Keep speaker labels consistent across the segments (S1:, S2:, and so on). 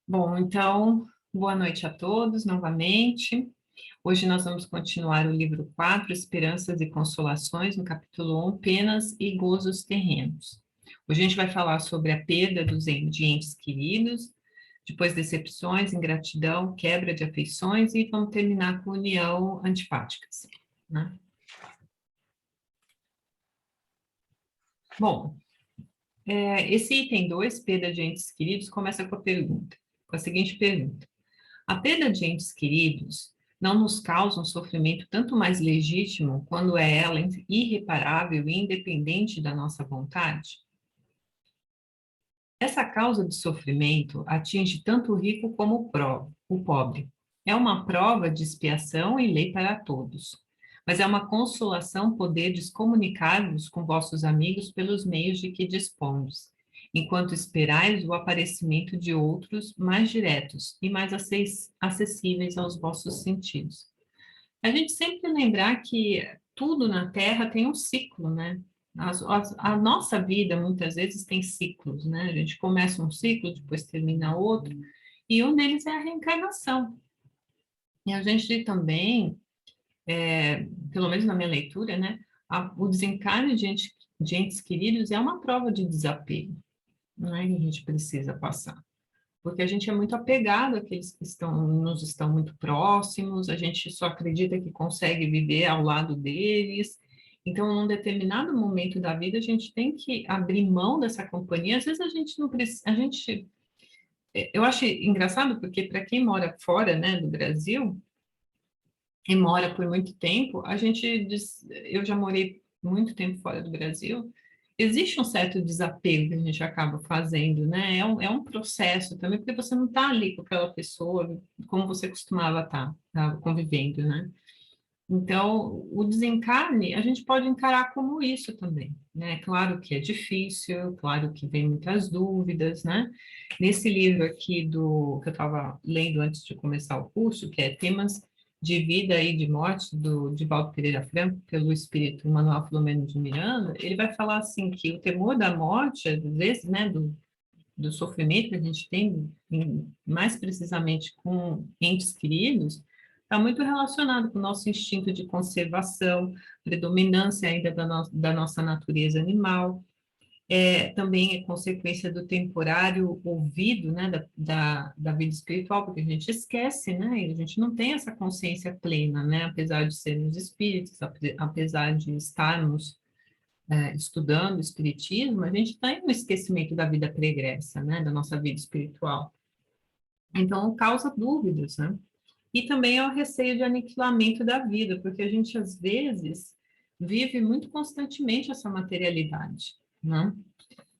S1: Bom, então, boa noite a todos novamente. Hoje nós vamos continuar o livro 4, Esperanças e Consolações, no capítulo 1, Penas e Gozos Terrenos. Hoje a gente vai falar sobre a perda de entes queridos, depois decepções, ingratidão, quebra de afeições e vamos terminar com união antipáticas, né? Bom, esse item 2, perda de entes queridos, começa com a seguinte pergunta. A perda de entes queridos não nos causa um sofrimento tanto mais legítimo quando é ela irreparável e independente da nossa vontade? Essa causa de sofrimento atinge tanto o rico como o pobre. É uma prova de expiação e lei para todos. Mas é uma consolação poderdes comunicar-vos com vossos amigos pelos meios de que dispondes, enquanto esperais o aparecimento de outros mais diretos e mais acessíveis aos vossos sentidos. A gente sempre lembrar que tudo na Terra tem um ciclo, né? A nossa vida, muitas vezes, tem ciclos, né? A gente começa um ciclo, depois termina outro, e um deles é a reencarnação. E a gente também, pelo menos na minha leitura, né? O desencarne de entes queridos é uma prova de desapego, né? Que a gente precisa passar. Porque a gente é muito apegado àqueles que nos estão muito próximos, a gente só acredita que consegue viver ao lado deles. Então, num determinado momento da vida, a gente tem que abrir mão dessa companhia. Às vezes a gente não precisa, eu acho engraçado porque para quem mora fora, né, do Brasil e mora por muito tempo, eu já morei muito tempo fora do Brasil. Existe um certo desapego que a gente acaba fazendo, né? É um processo também, porque você não está ali com aquela pessoa como você costumava estar, tá convivendo, né? Então, o desencarne, a gente pode encarar como isso também, né? Claro que é difícil, claro que vem muitas dúvidas, né? Nesse livro aqui que eu estava lendo antes de começar o curso, que é Temas de Vida e de Morte, do Divaldo Pereira Franco, pelo espírito Manuel Filomeno de Miranda, ele vai falar assim que o temor da morte, às vezes, né, do sofrimento que a gente tem, mais precisamente com entes queridos, está muito relacionado com o nosso instinto de conservação, predominância ainda da nossa natureza animal, também é consequência do temporário ouvido, né, da vida espiritual, porque a gente esquece, né, e a gente não tem essa consciência plena, né, apesar de sermos espíritos, apesar de estarmos estudando o espiritismo, a gente está no esquecimento da vida pregressa, né, da nossa vida espiritual. Então, causa dúvidas, né? E também é o receio de aniquilamento da vida, porque a gente, às vezes, vive muito constantemente essa materialidade, né?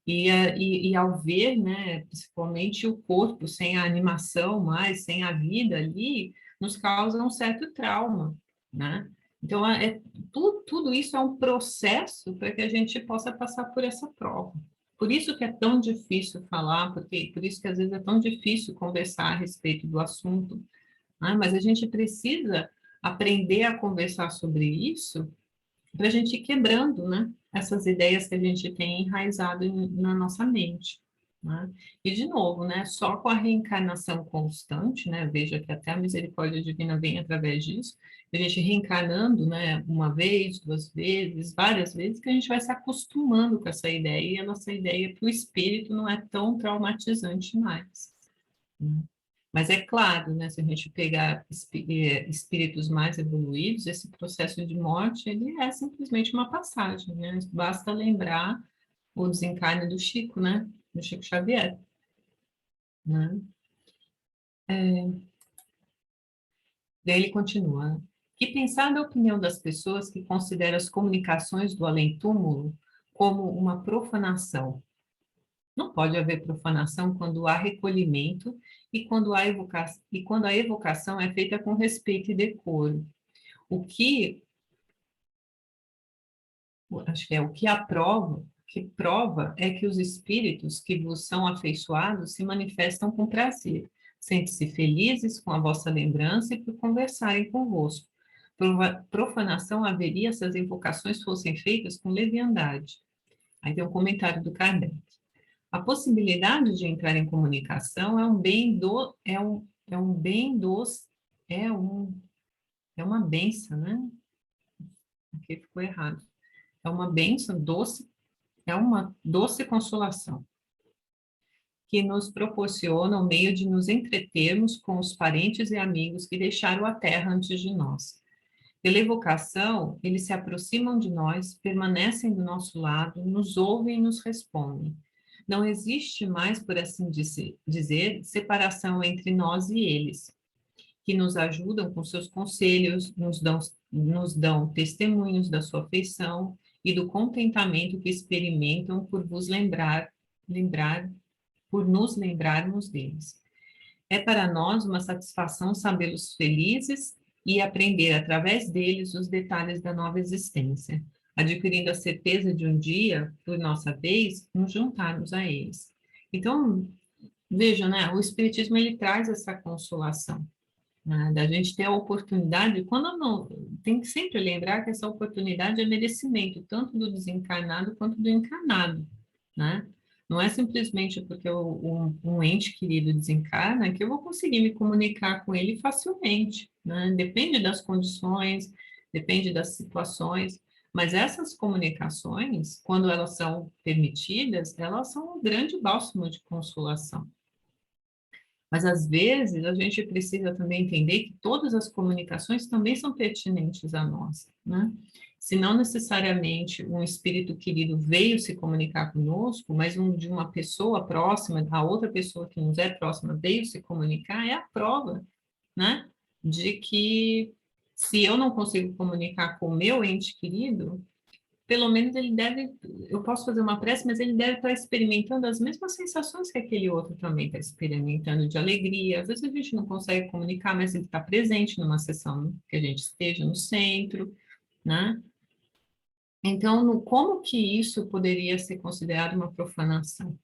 S1: E ao ver, né, principalmente o corpo sem a animação mais, sem a vida ali, nos causa um certo trauma, né? Então, tudo isso é um processo para que a gente possa passar por essa prova. Por isso que é tão difícil falar, por isso que às vezes é tão difícil conversar a respeito do assunto, né? Mas a gente precisa aprender a conversar sobre isso para a gente ir quebrando, né, essas ideias que a gente tem enraizado na nossa mente, né? E, de novo, né, só com a reencarnação constante, né, veja que até a misericórdia divina vem através disso, a gente reencarnando, né, uma vez, duas vezes, várias vezes, que a gente vai se acostumando com essa ideia, e a nossa ideia para o espírito não é tão traumatizante mais, né? Mas é claro, né, se a gente pegar espíritos mais evoluídos, esse processo de morte, ele é simplesmente uma passagem, né? Basta lembrar o desencarne do Chico, né? Do Chico Xavier, né? Daí ele continua. Que pensar da opinião das pessoas que consideram as comunicações do além-túmulo como uma profanação? Não pode haver profanação quando há recolhimento e quando a evocação é feita com respeito e decoro. O que, acho que é o que aprova, que prova é que os espíritos que vos são afeiçoados se manifestam com prazer, sentem-se felizes com a vossa lembrança e por conversarem convosco. Profanação haveria se as invocações fossem feitas com leviandade. Aí tem um comentário do Kardec. A possibilidade de entrar em comunicação é um bem do, é um bem dos, é um, é uma bênção, né? Aqui ficou errado. É uma bênção doce, é uma doce consolação que nos proporciona o meio de nos entretermos com os parentes e amigos que deixaram a terra antes de nós. Pela evocação, eles se aproximam de nós, permanecem do nosso lado, nos ouvem e nos respondem. Não existe mais, por assim dizer, separação entre nós e eles, que nos ajudam com seus conselhos, nos dão testemunhos da sua afeição e do contentamento que experimentam por por nos lembrarmos deles. É para nós uma satisfação sabê-los felizes e aprender através deles os detalhes da nova existência, adquirindo a certeza de um dia, por nossa vez, nos juntarmos a eles. Então, veja, né, o Espiritismo ele traz essa consolação, né, da gente ter a oportunidade, quando não, tem que sempre lembrar que essa oportunidade é merecimento, tanto do desencarnado quanto do encarnado, né? Não é simplesmente porque um ente querido desencarna que eu vou conseguir me comunicar com ele facilmente, né? Depende das condições, depende das situações, mas essas comunicações, quando elas são permitidas, elas são um grande bálsamo de consolação. Mas, às vezes, a gente precisa também entender que todas as comunicações também são pertinentes a nós, né? Se não necessariamente um espírito querido veio se comunicar conosco, mas de uma pessoa próxima, a outra pessoa que nos é próxima veio se comunicar, é a prova, né? De que se eu não consigo comunicar com o meu ente querido, pelo menos ele deve, eu posso fazer uma prece, mas ele deve estar experimentando as mesmas sensações que aquele outro também está experimentando de alegria. Às vezes a gente não consegue comunicar, mas ele está presente numa sessão que a gente esteja no centro, né? Então, como que isso poderia ser considerado uma profanação,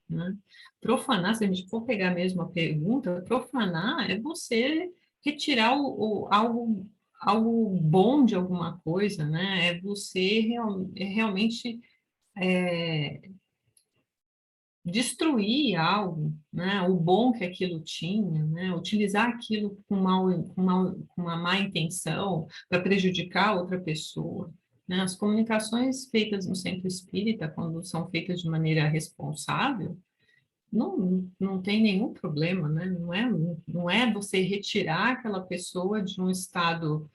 S1: né? Profanar, se a gente for pegar mesmo a pergunta, profanar é você retirar algo bom de alguma coisa, né? É você realmente destruir algo, né? O bom que aquilo tinha, né? Utilizar aquilo com uma má intenção para prejudicar outra pessoa. Né? As comunicações feitas no centro espírita, quando são feitas de maneira responsável, não tem nenhum problema, né? Não é você retirar aquela pessoa de um estado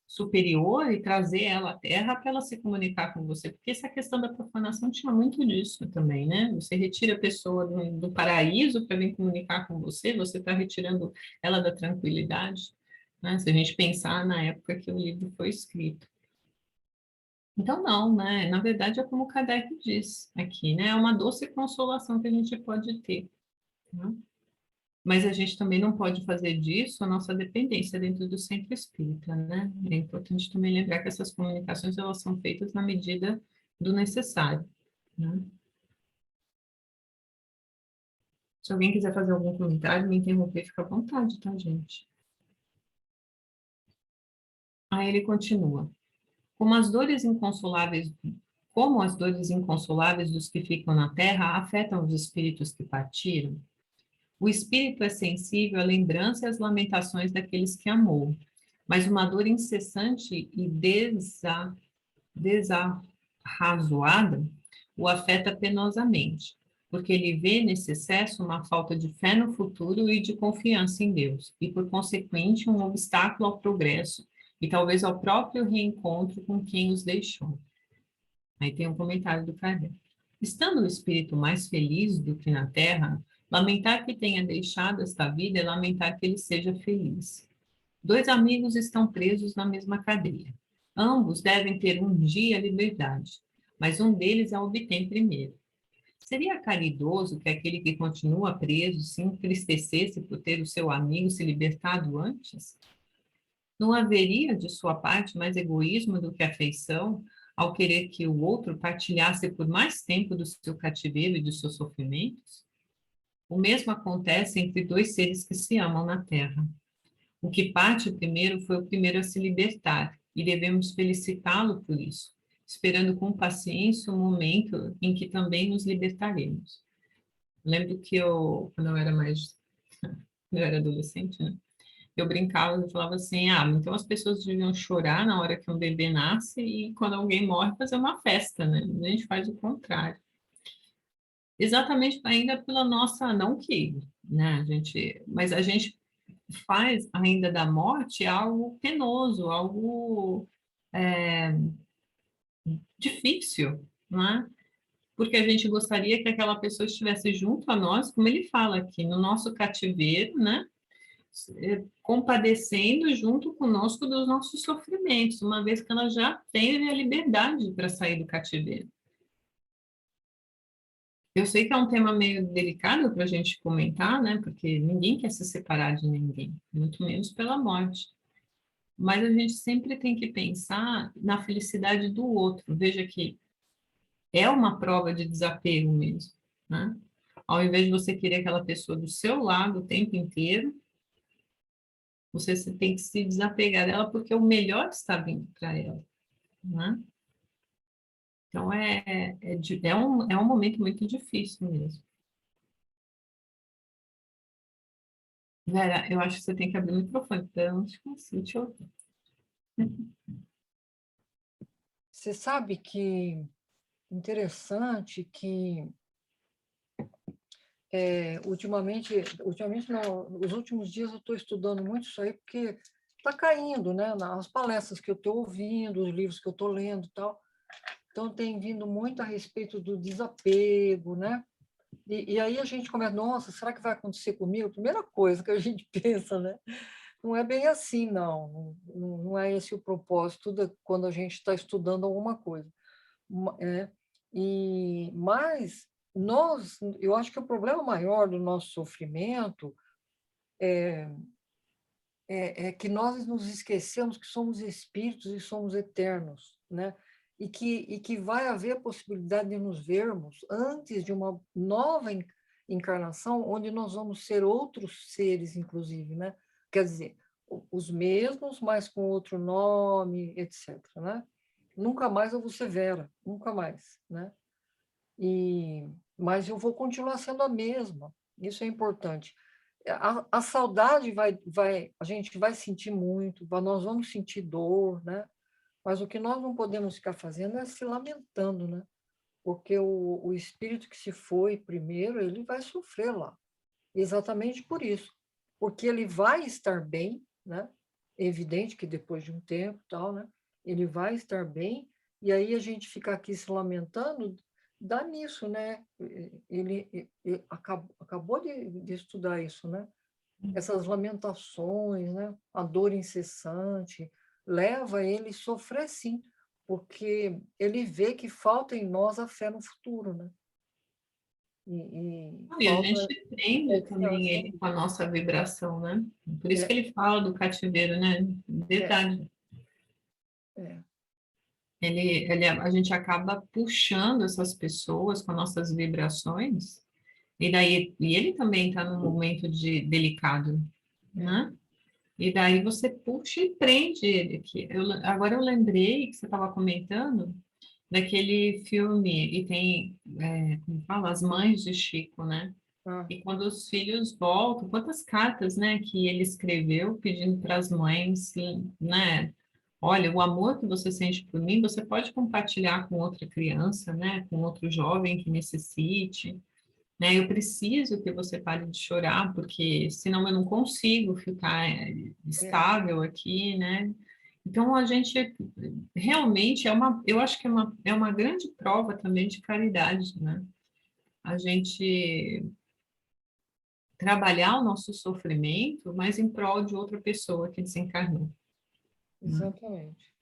S1: superior e trazer ela à Terra para ela se comunicar com você, porque essa questão da profanação tinha muito disso também, né? Você retira a pessoa do paraíso para vir comunicar com você, você está retirando ela da tranquilidade, né? Se a gente pensar na época que o livro foi escrito. Então, não, né? Na verdade, é como o Kardec diz aqui, né? É uma doce consolação que a gente pode ter, né? Mas a gente também não pode fazer disso a nossa dependência dentro do centro espírita, né? É importante também lembrar que essas comunicações elas são feitas na medida do necessário, né? Se alguém quiser fazer algum comentário, me interromper, fica à vontade, tá, gente? Aí ele continua. Como as dores inconsoláveis dos que ficam na terra afetam os espíritos que partiram, o espírito é sensível à lembrança e às lamentações daqueles que amou, mas uma dor incessante e desarrazoada o afeta penosamente, porque ele vê nesse excesso uma falta de fé no futuro e de confiança em Deus, e por consequente um obstáculo ao progresso e talvez ao próprio reencontro com quem os deixou. Aí tem um comentário do Kardec. Estando o espírito mais feliz do que na terra, lamentar que tenha deixado esta vida é lamentar que ele seja feliz. Dois amigos estão presos na mesma cadeia. Ambos devem ter um dia a liberdade, mas um deles a obtém primeiro. Seria caridoso que aquele que continua preso se entristecesse por ter o seu amigo se libertado antes? Não haveria de sua parte mais egoísmo do que afeição ao querer que o outro partilhasse por mais tempo do seu cativeiro e dos seus sofrimentos? O mesmo acontece entre dois seres que se amam na terra. O que parte primeiro foi o primeiro a se libertar, e devemos felicitá-lo por isso, esperando com paciência o momento em que também nos libertaremos. Lembro que quando eu era quando eu era adolescente, né? Eu brincava, eu falava assim, então as pessoas deviam chorar na hora que um bebê nasce e quando alguém morre fazer uma festa, né? A gente faz o contrário. Exatamente ainda pela nossa, não que, né, mas a gente faz ainda da morte algo penoso, algo é, difícil, né? Porque a gente gostaria que aquela pessoa estivesse junto a nós, como ele fala aqui, no nosso cativeiro, né? Compadecendo junto conosco dos nossos sofrimentos, uma vez que ela já teve a liberdade para sair do cativeiro. Eu sei que é um tema meio delicado para a gente comentar, né? Porque ninguém quer se separar de ninguém, muito menos pela morte. Mas a gente sempre tem que pensar na felicidade do outro. Veja que é uma prova de desapego mesmo, né? Ao invés de você querer aquela pessoa do seu lado o tempo inteiro, você tem que se desapegar dela porque o melhor está vindo para ela, né? Então, é um momento muito difícil mesmo. Vera, eu acho que você tem que abrir o microfone, porque eu não te consigo te ouvir.
S2: Você sabe que interessante que ultimamente não, nos últimos dias eu estou estudando muito isso aí, porque está caindo, né? Nas palestras que eu estou ouvindo, os livros que eu estou lendo e tal. Então, tem vindo muito a respeito do desapego, né? E aí a gente começa, nossa, será que vai acontecer comigo? Primeira coisa que a gente pensa, né? Não é bem assim, não. Não é esse o propósito quando a gente está estudando alguma coisa. É, mas eu acho que o problema maior do nosso sofrimento é que nós nos esquecemos que somos espíritos e somos eternos, né? E que vai haver a possibilidade de nos vermos antes de uma nova encarnação, onde nós vamos ser outros seres, inclusive, né? Quer dizer, os mesmos, mas com outro nome, etc., né? Nunca mais eu vou ser Vera, nunca mais, né? Mas eu vou continuar sendo a mesma. Isso é importante. A saudade a gente vai sentir muito, nós vamos sentir dor, né? Mas o que nós não podemos ficar fazendo é se lamentando, né? Porque o espírito que se foi primeiro, ele vai sofrer lá. Exatamente por isso. Porque ele vai estar bem, né? É evidente que depois de um tempo, tal, né? Ele vai estar bem, e aí a gente fica aqui se lamentando, dá nisso, né? Ele acabou de estudar isso, né? Essas lamentações, né? A dor incessante, leva ele a sofrer sim, porque ele vê que falta em nós a fé no futuro, né? E
S1: E a
S2: falta
S1: gente prende também
S2: confiança.
S1: ele com a nossa vibração, né? Por isso que
S2: É,
S1: ele fala do cativeiro, né?
S2: é,
S1: Verdade.
S2: é,
S1: A gente acaba puxando essas pessoas com nossas vibrações, e ele também está num momento delicado,
S2: é.
S1: né? E daí você puxa e prende ele aqui. Agora eu lembrei que você estava comentando daquele filme, e tem, como fala, As Mães de Chico, né?
S2: Ah,
S1: E quando os filhos voltam, quantas cartas, né, que ele escreveu pedindo para as mães, né? Olha, o amor que você sente por mim, você pode compartilhar com outra criança, né, com outro jovem que necessite, né? Eu preciso que você pare de chorar, porque senão eu não consigo ficar
S2: é,
S1: estável aqui, né? Então a gente realmente eu acho que é uma grande prova também de caridade, né? A gente trabalhar o nosso sofrimento, mas em prol de outra pessoa que desencarnou, né?
S2: exatamente.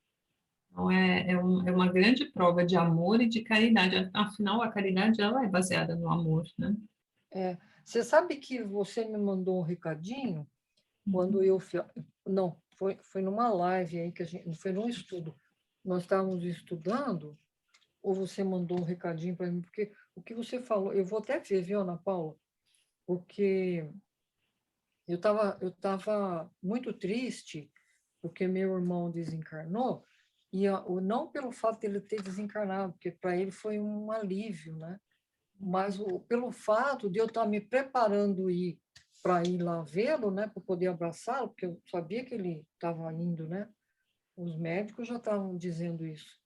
S1: Então, é uma grande prova de amor e de caridade. Afinal, a caridade, ela é baseada no amor, né?
S2: É, você sabe que você me mandou um recadinho quando não, foi numa live aí que a gente, foi num estudo. Nós estávamos estudando, ou você mandou um recadinho para mim, porque o que você falou, eu vou até ver, viu, Ana Paula? Porque eu tava muito triste, porque meu irmão desencarnou, não pelo fato de ele ter desencarnado, porque para ele foi um alívio, né? Mas pelo fato de eu estar me preparando para ir lá vê-lo, né, para poder abraçá-lo, porque eu sabia que ele estava indo, né? Os médicos já estavam dizendo isso.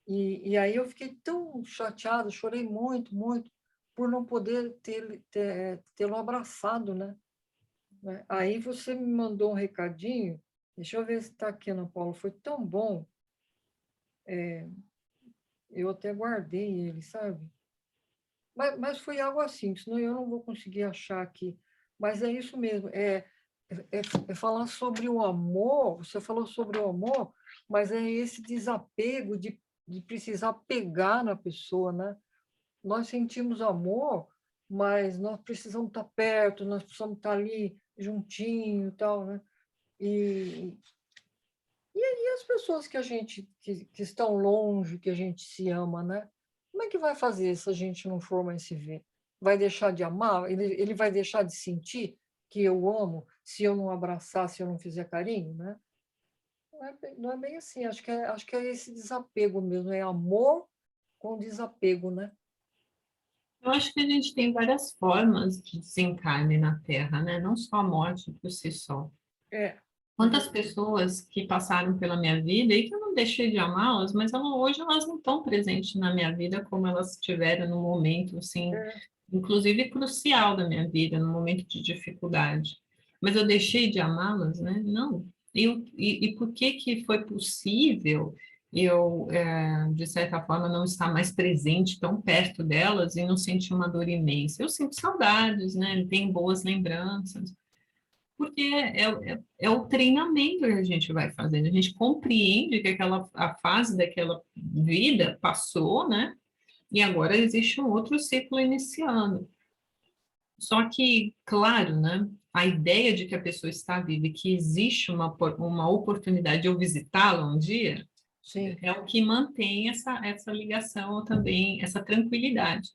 S2: E aí eu fiquei tão chateada, chorei muito, muito, por não poder tê-lo abraçado, né? Aí você me mandou um recadinho, deixa eu ver se está aqui, Ana Paula, foi tão bom, eu até guardei ele, sabe? Mas foi algo assim, senão eu não vou conseguir achar aqui. Mas é isso mesmo, é falar sobre o amor, você falou sobre o amor, mas é esse desapego de precisar pegar na pessoa, né? Nós sentimos amor, mas nós precisamos estar perto, nós precisamos estar ali juntinho e tal, né? E, e as pessoas que a gente que estão longe, que a gente se ama, né? Como é que vai fazer se a gente não for mais se ver? Vai deixar de amar? Ele vai deixar de sentir que eu amo se eu não abraçar, se eu não fizer carinho, né? Não é bem assim. Acho que é esse desapego mesmo, é amor com desapego, né?
S1: Eu acho que a gente tem várias formas de desencarne na Terra, né? Não só a morte por si só.
S2: É, é
S1: Quantas
S2: verdade.
S1: pessoas que passaram pela minha vida e que eu não deixei de amá-las, mas hoje elas não estão presentes na minha vida como elas estiveram no momento, assim,
S2: É,
S1: inclusive crucial da minha vida, no momento de dificuldade. Mas eu deixei de amá-las, né? Não. E por que que foi possível eu, de certa forma, não estar mais presente, tão perto delas e não sentir uma dor imensa? Eu sinto saudades, né? Tenho boas lembranças, porque é o treinamento que a gente vai fazendo. A gente compreende que a fase daquela vida passou, né? E agora existe um outro ciclo iniciando. Só que, claro, né? A ideia de que a pessoa está viva e que existe uma oportunidade de eu visitá-la um dia
S2: sim,
S1: é o que mantém essa ligação também, essa tranquilidade.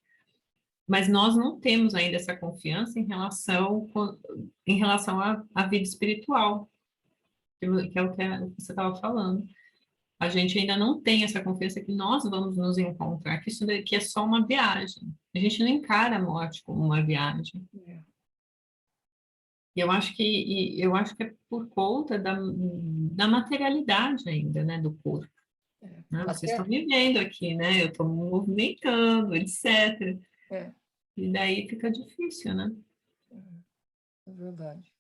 S1: Mas nós não temos ainda essa confiança em relação à vida espiritual, que é o que você estava falando. A gente ainda não tem essa confiança que nós vamos nos encontrar, que isso daqui é só uma viagem. A gente não encara a morte como uma viagem.
S2: é,
S1: Eu acho que é por conta da materialidade ainda, né, do corpo.
S2: é.
S1: Né? Vocês estão
S2: Até,
S1: me vendo aqui, né? Eu estou me movimentando, etc.
S2: é,
S1: E daí fica difícil, né?
S2: é verdade.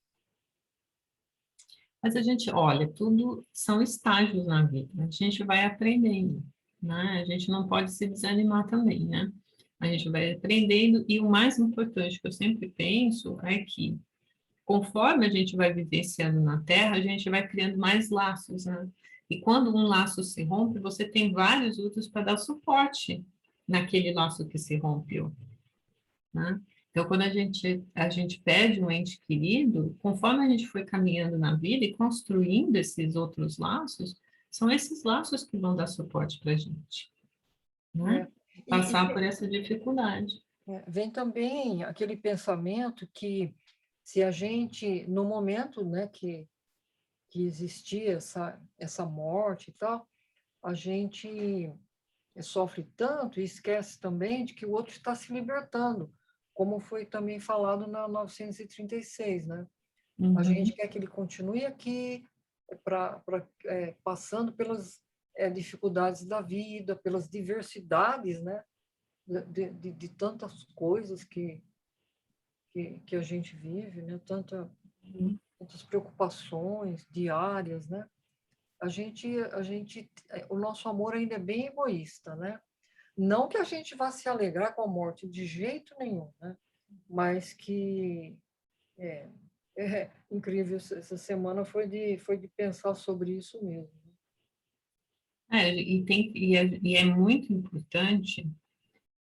S1: Mas a gente, olha, tudo são estágios na vida. A gente vai aprendendo, né? A gente não pode se desanimar também, né? A gente vai aprendendo e o mais importante que eu sempre penso é que conforme a gente vai vivenciando na Terra, a gente vai criando mais laços, né? E quando um laço se rompe, você tem vários outros para dar suporte naquele laço que se rompeu, né? Então, quando a gente perde um ente querido, conforme a gente foi caminhando na vida e construindo esses outros laços, são esses laços que vão dar suporte para a gente, né?
S2: É.
S1: Passar por essa dificuldade.
S2: Vem também aquele pensamento que se a gente, no momento, né, que existia essa morte e tal, a gente sofre tanto e esquece também de que o outro está se libertando, como foi também falado na 936, né? A gente
S1: Uhum.
S2: quer que ele continue aqui, passando pelas dificuldades da vida, pelas diversidades, né? De tantas coisas que a gente vive, né? Tantas preocupações diárias, né? O nosso amor ainda é bem egoísta, né? Não que a gente vá se alegrar com a morte de jeito nenhum, né? Mas que é incrível. Essa semana foi de pensar sobre isso mesmo.
S1: E é muito importante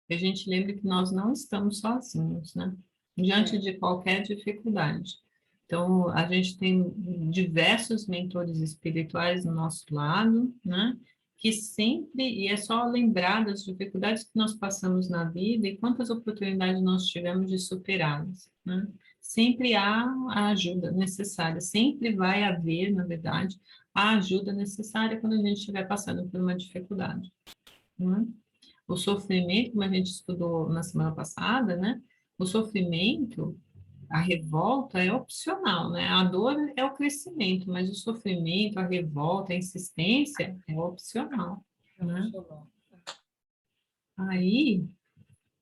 S1: que a gente lembre que nós não estamos sozinhos, né? Diante
S2: É,
S1: de qualquer dificuldade. Então, a gente tem diversos mentores espirituais do nosso lado, né? Que sempre, e é só lembrar das dificuldades que nós passamos na vida e quantas oportunidades nós tivemos de superá-las, né? Sempre há a ajuda necessária, sempre vai haver, na verdade, a ajuda necessária quando a gente estiver passando por uma dificuldade, né? O sofrimento, como a gente estudou na semana passada, né? O sofrimento, a revolta é opcional, né? A dor é o crescimento, mas o sofrimento, a revolta, a insistência é opcional, né?
S2: Emocional.
S1: Aí,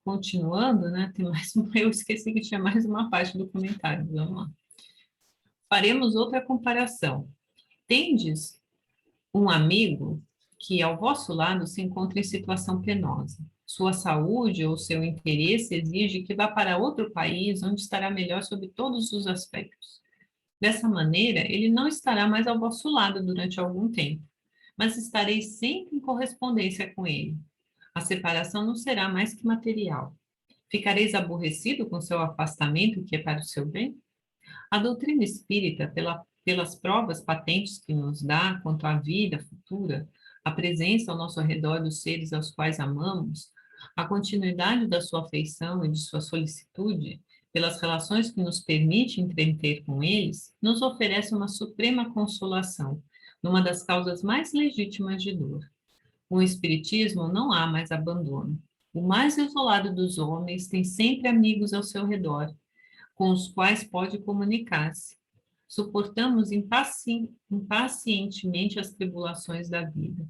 S1: continuando, né? Tem mais uma, eu esqueci que tinha mais uma parte do comentário, vamos lá. Faremos outra comparação. Tendes um amigo que ao vosso lado se encontra em situação penosa. Sua saúde ou seu interesse exige que vá para outro país onde estará melhor sob todos os aspectos. Dessa maneira, ele não estará mais ao vosso lado durante algum tempo, mas estareis sempre em correspondência com ele. A separação não será mais que material. Ficareis aborrecido com seu afastamento, que é para o seu bem? A doutrina espírita, pelas provas patentes que nos dá quanto à vida futura, a presença ao nosso redor dos seres aos quais amamos, a continuidade da sua afeição e de sua solicitude, pelas relações que nos permite entreter com eles, nos oferece uma suprema consolação, numa das causas mais legítimas de dor. Com o Espiritismo não há mais abandono. O mais isolado dos homens tem sempre amigos ao seu redor, com os quais pode comunicar-se. Suportamos impacientemente as tribulações da vida.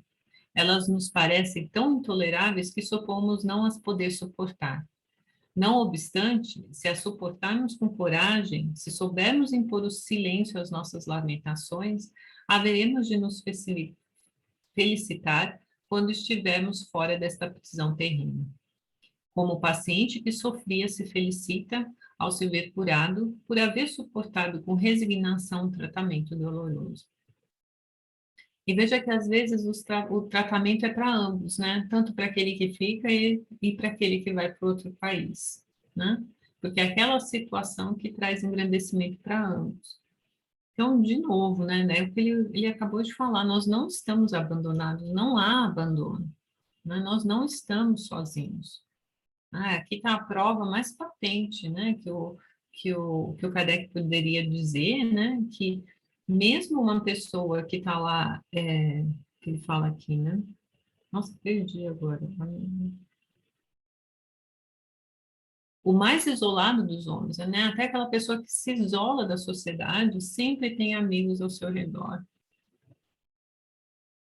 S1: Elas nos parecem tão intoleráveis que supomos não as poder suportar. Não obstante, se as suportarmos com coragem, se soubermos impor o silêncio às nossas lamentações, haveremos de nos felicitar quando estivermos fora desta prisão terrena. Como o paciente que sofria se felicita ao se ver curado por haver suportado com resignação um tratamento doloroso. E veja que às vezes o tratamento é para ambos, né? Tanto para aquele que fica e para aquele que vai para outro país, né? Porque é aquela situação que traz engrandecimento para ambos. Então, de novo, né, o que ele acabou de falar, nós não estamos abandonados, não há abandono, né? Nós não estamos sozinhos. Aqui está a prova mais patente, né, que o Kardec poderia dizer, né, que mesmo uma pessoa que está lá, que ele fala aqui, né, nossa, perdi agora. O mais isolado dos homens, né, até aquela pessoa que se isola da sociedade, sempre tem amigos ao seu redor.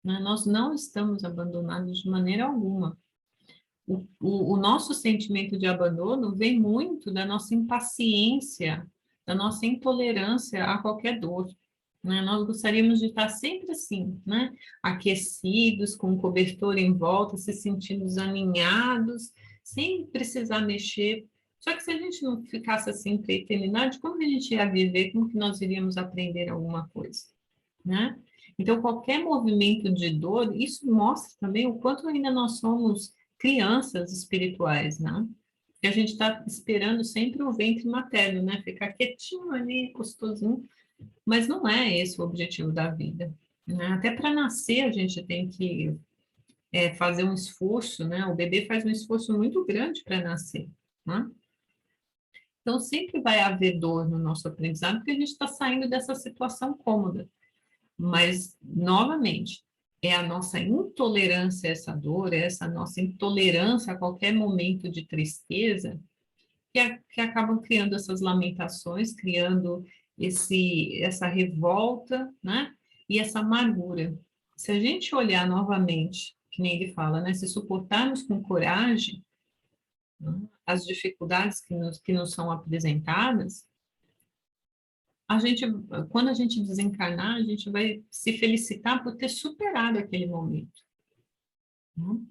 S1: Né? Nós não estamos abandonados de maneira alguma. O nosso sentimento de abandono vem muito da nossa impaciência, da nossa intolerância a qualquer dor. Né? Nós gostaríamos de estar sempre assim, né? Aquecidos, com um cobertor em volta, se sentindo aninhados, sem precisar mexer. Só que se a gente não ficasse assim para a eternidade, como que a gente ia viver? Como que nós iríamos aprender alguma coisa? Né? Então, qualquer movimento de dor, isso mostra também o quanto ainda nós somos crianças espirituais, né? Que a gente está esperando sempre o ventre materno, né? Ficar quietinho ali, gostosinho, mas não é esse o objetivo da vida, né? Até para nascer a gente tem que fazer um esforço, né? O bebê faz um esforço muito grande para nascer, né? Então sempre vai haver dor no nosso aprendizado porque a gente está saindo dessa situação cômoda. Mas, novamente, é a nossa intolerância a essa dor, é essa nossa intolerância a qualquer momento de tristeza que acabam criando essas lamentações, criando essa revolta, né? E essa amargura. Se a gente olhar novamente, que nem ele fala, né? Se suportarmos com coragem, né, as dificuldades que nos são apresentadas, quando a gente desencarnar, a gente vai se felicitar por ter superado aquele momento. Né?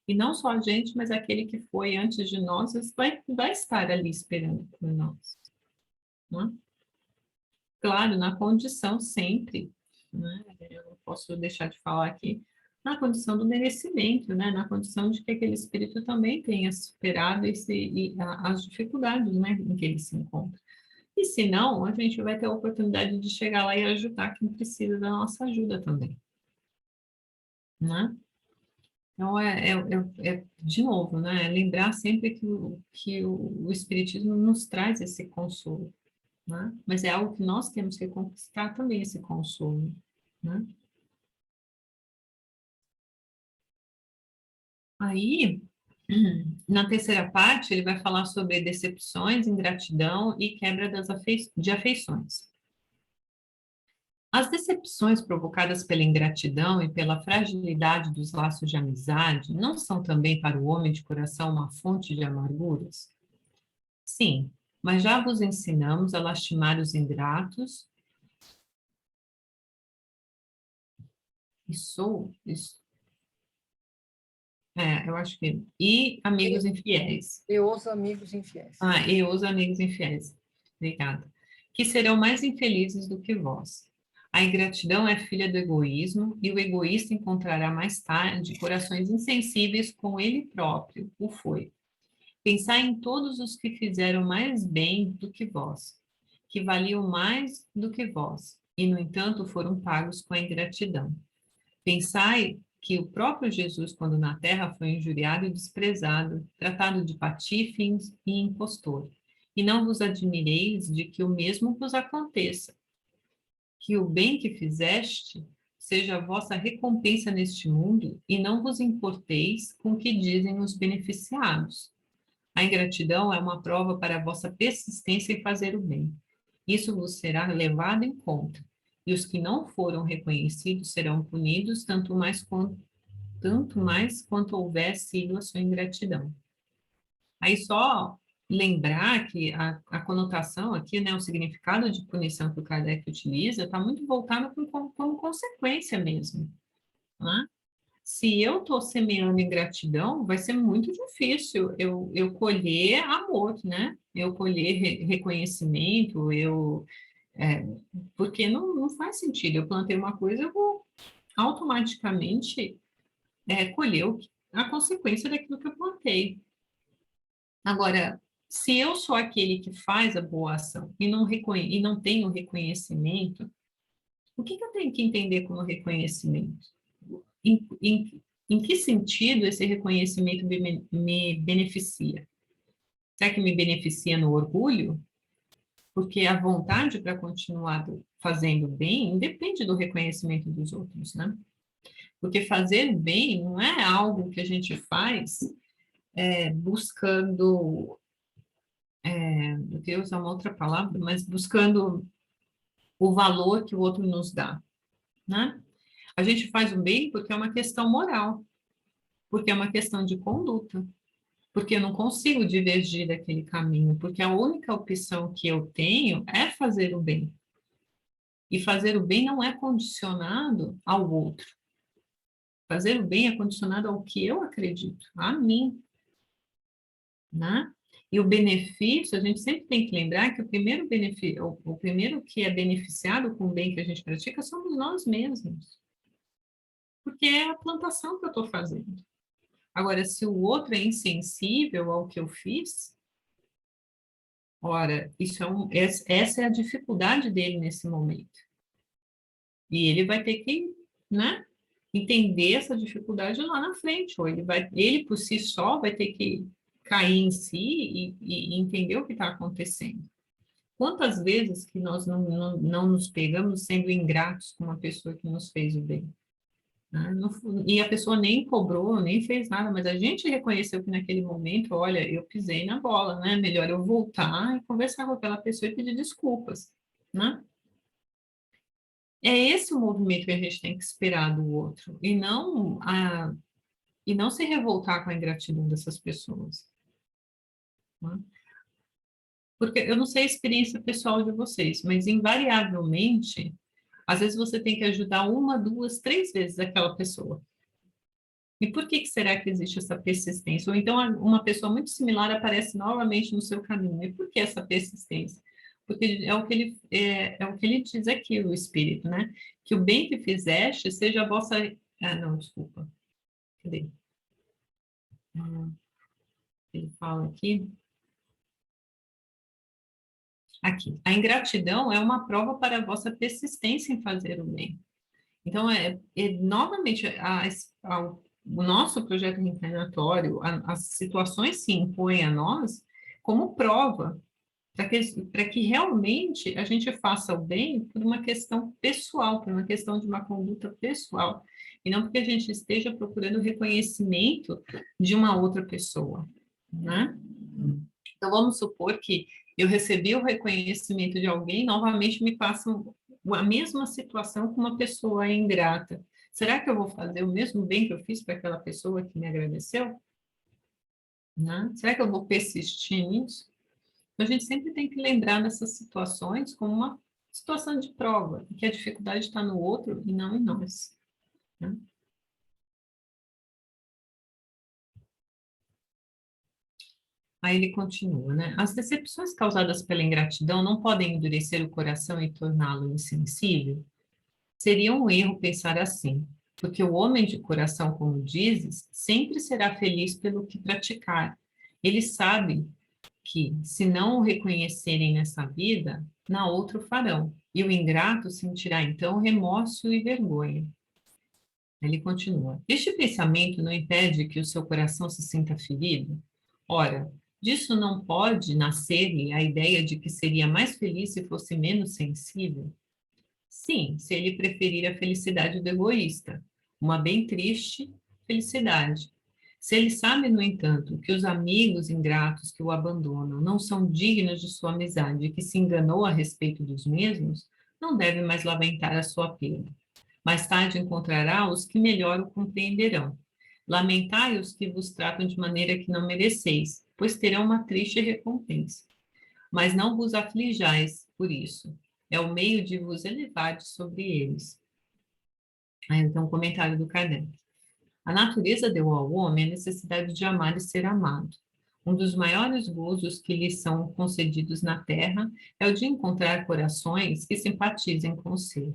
S1: E não só a gente, mas aquele que foi antes de nós, vai estar ali esperando por nós. Né? Claro, na condição sempre, né? Eu não posso deixar de falar aqui, na condição do merecimento, né? Na condição de que aquele espírito também tenha superado as dificuldades, né, em que ele se encontra. E se não, a gente vai ter a oportunidade de chegar lá e ajudar quem precisa da nossa ajuda também, né? Então, de novo, né? Lembrar sempre que o Espiritismo nos traz esse consolo, né? Mas é algo que nós temos que conquistar também, esse consolo, né? Aí, na terceira parte, ele vai falar sobre decepções, ingratidão e quebra de afeições. As decepções provocadas pela ingratidão e pela fragilidade dos laços de amizade não são também para o homem de coração uma fonte de amarguras? Sim, mas já vos ensinamos a lastimar os ingratos e eu acho que e amigos infiéis.
S2: E os amigos infiéis.
S1: E os amigos infiéis. Obrigada. Que serão mais infelizes do que vós. A ingratidão é filha do egoísmo, e o egoísta encontrará mais tarde corações insensíveis com ele próprio, o foi. Pensai em todos os que fizeram mais bem do que vós, que valiam mais do que vós, e, no entanto, foram pagos com a ingratidão. Pensai que o próprio Jesus, quando na terra, foi injuriado e desprezado, tratado de patife e impostor. E não vos admireis de que o mesmo vos aconteça, que o bem que fizeste seja a vossa recompensa neste mundo, e não vos importeis com o que dizem os beneficiados. A ingratidão é uma prova para a vossa persistência em fazer o bem. Isso vos será levado em conta, e os que não foram reconhecidos serão punidos tanto mais quanto houver sido a sua ingratidão. Aí só lembrar que a conotação aqui, né, o significado de punição que o Kardec utiliza, está muito voltado como consequência mesmo, né? Se eu estou semeando ingratidão, vai ser muito difícil eu colher amor, né? Eu colher reconhecimento, porque não faz sentido. Eu plantei uma coisa, eu vou automaticamente colher a consequência daquilo que eu plantei. Agora, se eu sou aquele que faz a boa ação e não tenho reconhecimento, o que eu tenho que entender como reconhecimento? Em que sentido esse reconhecimento me beneficia? Será que me beneficia no orgulho? Porque a vontade para continuar fazendo bem independe do reconhecimento dos outros, né? Porque fazer bem não é algo que a gente faz buscando, eu queria usar uma outra palavra, mas buscando o valor que o outro nos dá, né? A gente faz o bem porque é uma questão moral, porque é uma questão de conduta, porque eu não consigo divergir daquele caminho, porque a única opção que eu tenho é fazer o bem. E fazer o bem não é condicionado ao outro. Fazer o bem é condicionado ao que eu acredito, a mim, né? E o benefício, a gente sempre tem que lembrar que o primeiro benefício, o primeiro que é beneficiado com o bem que a gente pratica somos nós mesmos. Porque é a plantação que eu estou fazendo. Agora, se o outro é insensível ao que eu fiz, ora, essa é a dificuldade dele nesse momento. E ele vai ter que, né, entender essa dificuldade lá na frente, ou ele por si só vai ter que cair em si e entender o que está acontecendo. Quantas vezes que nós não nos pegamos sendo ingratos com uma pessoa que nos fez o bem? Né? E a pessoa nem cobrou, nem fez nada, mas a gente reconheceu que naquele momento, olha, eu pisei na bola, né? Melhor eu voltar e conversar com aquela pessoa e pedir desculpas, né? É esse o movimento que a gente tem que esperar do outro, e não se revoltar com a ingratidão dessas pessoas. Né? Porque eu não sei a experiência pessoal de vocês, mas invariavelmente, às vezes você tem que ajudar uma, duas, três vezes aquela pessoa. E por que será que existe essa persistência? Ou então uma pessoa muito similar aparece novamente no seu caminho. E por que essa persistência? Porque é o que ele diz aqui, o Espírito, né? Que o bem que fizeste seja a vossa... Ah, não, desculpa. Cadê? Ele fala aqui. Aqui. A ingratidão é uma prova para a vossa persistência em fazer o bem. Então, novamente, o nosso projeto reencarnatório, as situações se impõem a nós como prova para que realmente a gente faça o bem por uma questão pessoal, por uma questão de uma conduta pessoal, e não porque a gente esteja procurando reconhecimento de uma outra pessoa, né? Então, vamos supor que eu recebi o reconhecimento de alguém, novamente me passam a mesma situação com uma pessoa ingrata. Será que eu vou fazer o mesmo bem que eu fiz para aquela pessoa que me agradeceu? Né? Será que eu vou persistir nisso? Então, a gente sempre tem que lembrar dessas situações como uma situação de prova, que a dificuldade está no outro e não em nós. Né? Aí ele continua, né? As decepções causadas pela ingratidão não podem endurecer o coração e torná-lo insensível? Seria um erro pensar assim, porque o homem de coração, como dizes, sempre será feliz pelo que praticar. Ele sabe que, se não o reconhecerem nessa vida, na outra o farão, e o ingrato sentirá então remorso e vergonha. Ele continua: este pensamento não impede que o seu coração se sinta ferido? Ora, disso não pode nascer-lhe a ideia de que seria mais feliz se fosse menos sensível? Sim, se ele preferir a felicidade do egoísta, uma bem triste felicidade. Se ele sabe, no entanto, que os amigos ingratos que o abandonam não são dignos de sua amizade e que se enganou a respeito dos mesmos, não deve mais lamentar a sua perda. Mais tarde encontrará os que melhor o compreenderão. Lamentai os que vos tratam de maneira que não mereceis, pois terão uma triste recompensa. Mas não vos aflijais por isso. É o meio de vos elevar sobre eles. Aí então, um comentário do Kardec. A natureza deu ao homem a necessidade de amar e ser amado. Um dos maiores gozos que lhe são concedidos na terra é o de encontrar corações que simpatizem com o seu.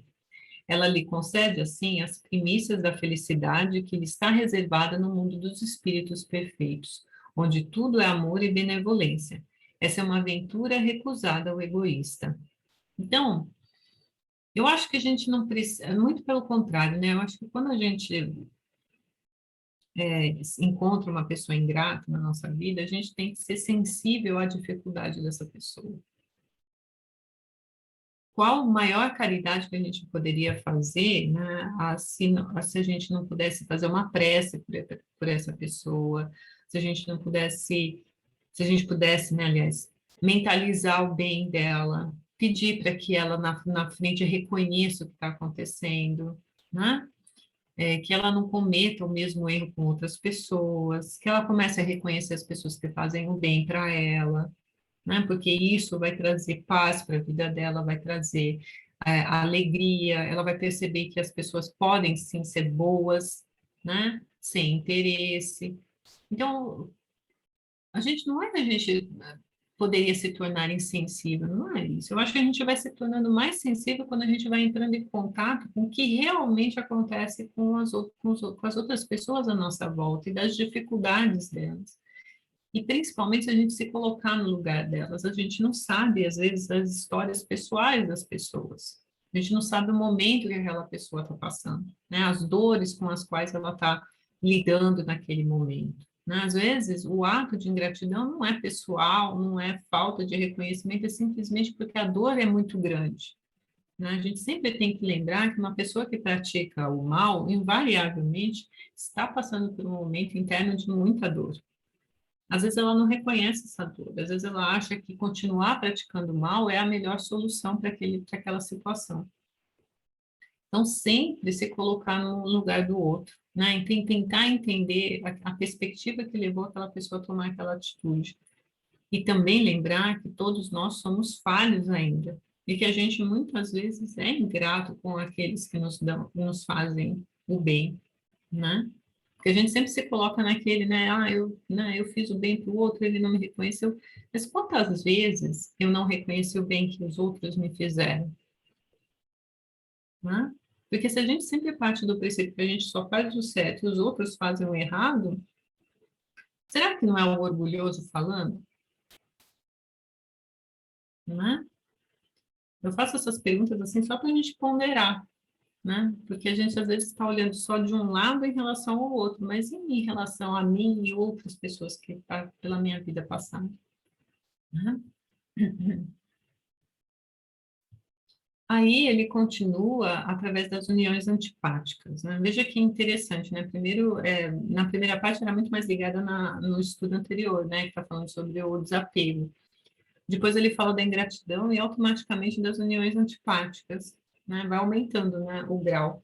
S1: Ela lhe concede, assim, as primícias da felicidade que lhe está reservada no mundo dos espíritos perfeitos, onde tudo é amor e benevolência. Essa é uma aventura recusada ao egoísta. Então, eu acho que a gente não precisa, muito pelo contrário, né? Eu acho que quando a gente encontra uma pessoa ingrata na nossa vida, a gente tem que ser sensível à dificuldade dessa pessoa. Qual a maior caridade que a gente poderia fazer, né, se a gente não pudesse fazer uma prece por essa pessoa, se a gente não pudesse, se a gente pudesse, né, aliás, mentalizar o bem dela, pedir para que ela na frente reconheça o que está acontecendo, né? Que ela não cometa o mesmo erro com outras pessoas, que ela comece a reconhecer as pessoas que fazem o bem para ela, né? Porque isso vai trazer paz para a vida dela, vai trazer alegria, ela vai perceber que as pessoas podem sim ser boas, né? Sem interesse. Então, a gente não é que a gente poderia se tornar insensível, não é isso. Eu acho que a gente vai se tornando mais sensível quando a gente vai entrando em contato com o que realmente acontece com as outras pessoas à nossa volta e das dificuldades delas. E principalmente se a gente se colocar no lugar delas. A gente não sabe, às vezes, as histórias pessoais das pessoas. A gente não sabe o momento que aquela pessoa está passando, né? As dores com as quais ela está lidando naquele momento. Né? Às vezes, o ato de ingratidão não é pessoal, não é falta de reconhecimento, é simplesmente porque a dor é muito grande. Né? A gente sempre tem que lembrar que uma pessoa que pratica o mal, invariavelmente, está passando por um momento interno de muita dor. Às vezes ela não reconhece essa dor, às vezes ela acha que continuar praticando mal é a melhor solução para aquela situação. Então, sempre se colocar no lugar do outro, né? E tentar entender a perspectiva que levou aquela pessoa a tomar aquela atitude. E também lembrar que todos nós somos falhos ainda, e que a gente muitas vezes é ingrato com aqueles que nos fazem o bem, né? Porque a gente sempre se coloca naquele, né, eu fiz o bem para o outro, ele não me reconheceu. Mas quantas vezes eu não reconheci o bem que os outros me fizeram, né? Porque se a gente sempre parte do princípio que a gente só faz o certo e os outros fazem o errado, será que não é o orgulhoso falando, né? Eu faço essas perguntas assim só para a gente ponderar, né? Porque a gente às vezes está olhando só de um lado em relação ao outro, mas e em relação a mim e outras pessoas que tá pela minha vida passada, né? Aí ele continua através das uniões antipáticas, né? Veja que interessante, né? Primeiro, na primeira parte era muito mais ligada no estudo anterior, né? Que está falando sobre o desapego. Depois ele fala da ingratidão e automaticamente das uniões antipáticas, né? Vai aumentando, né, o grau.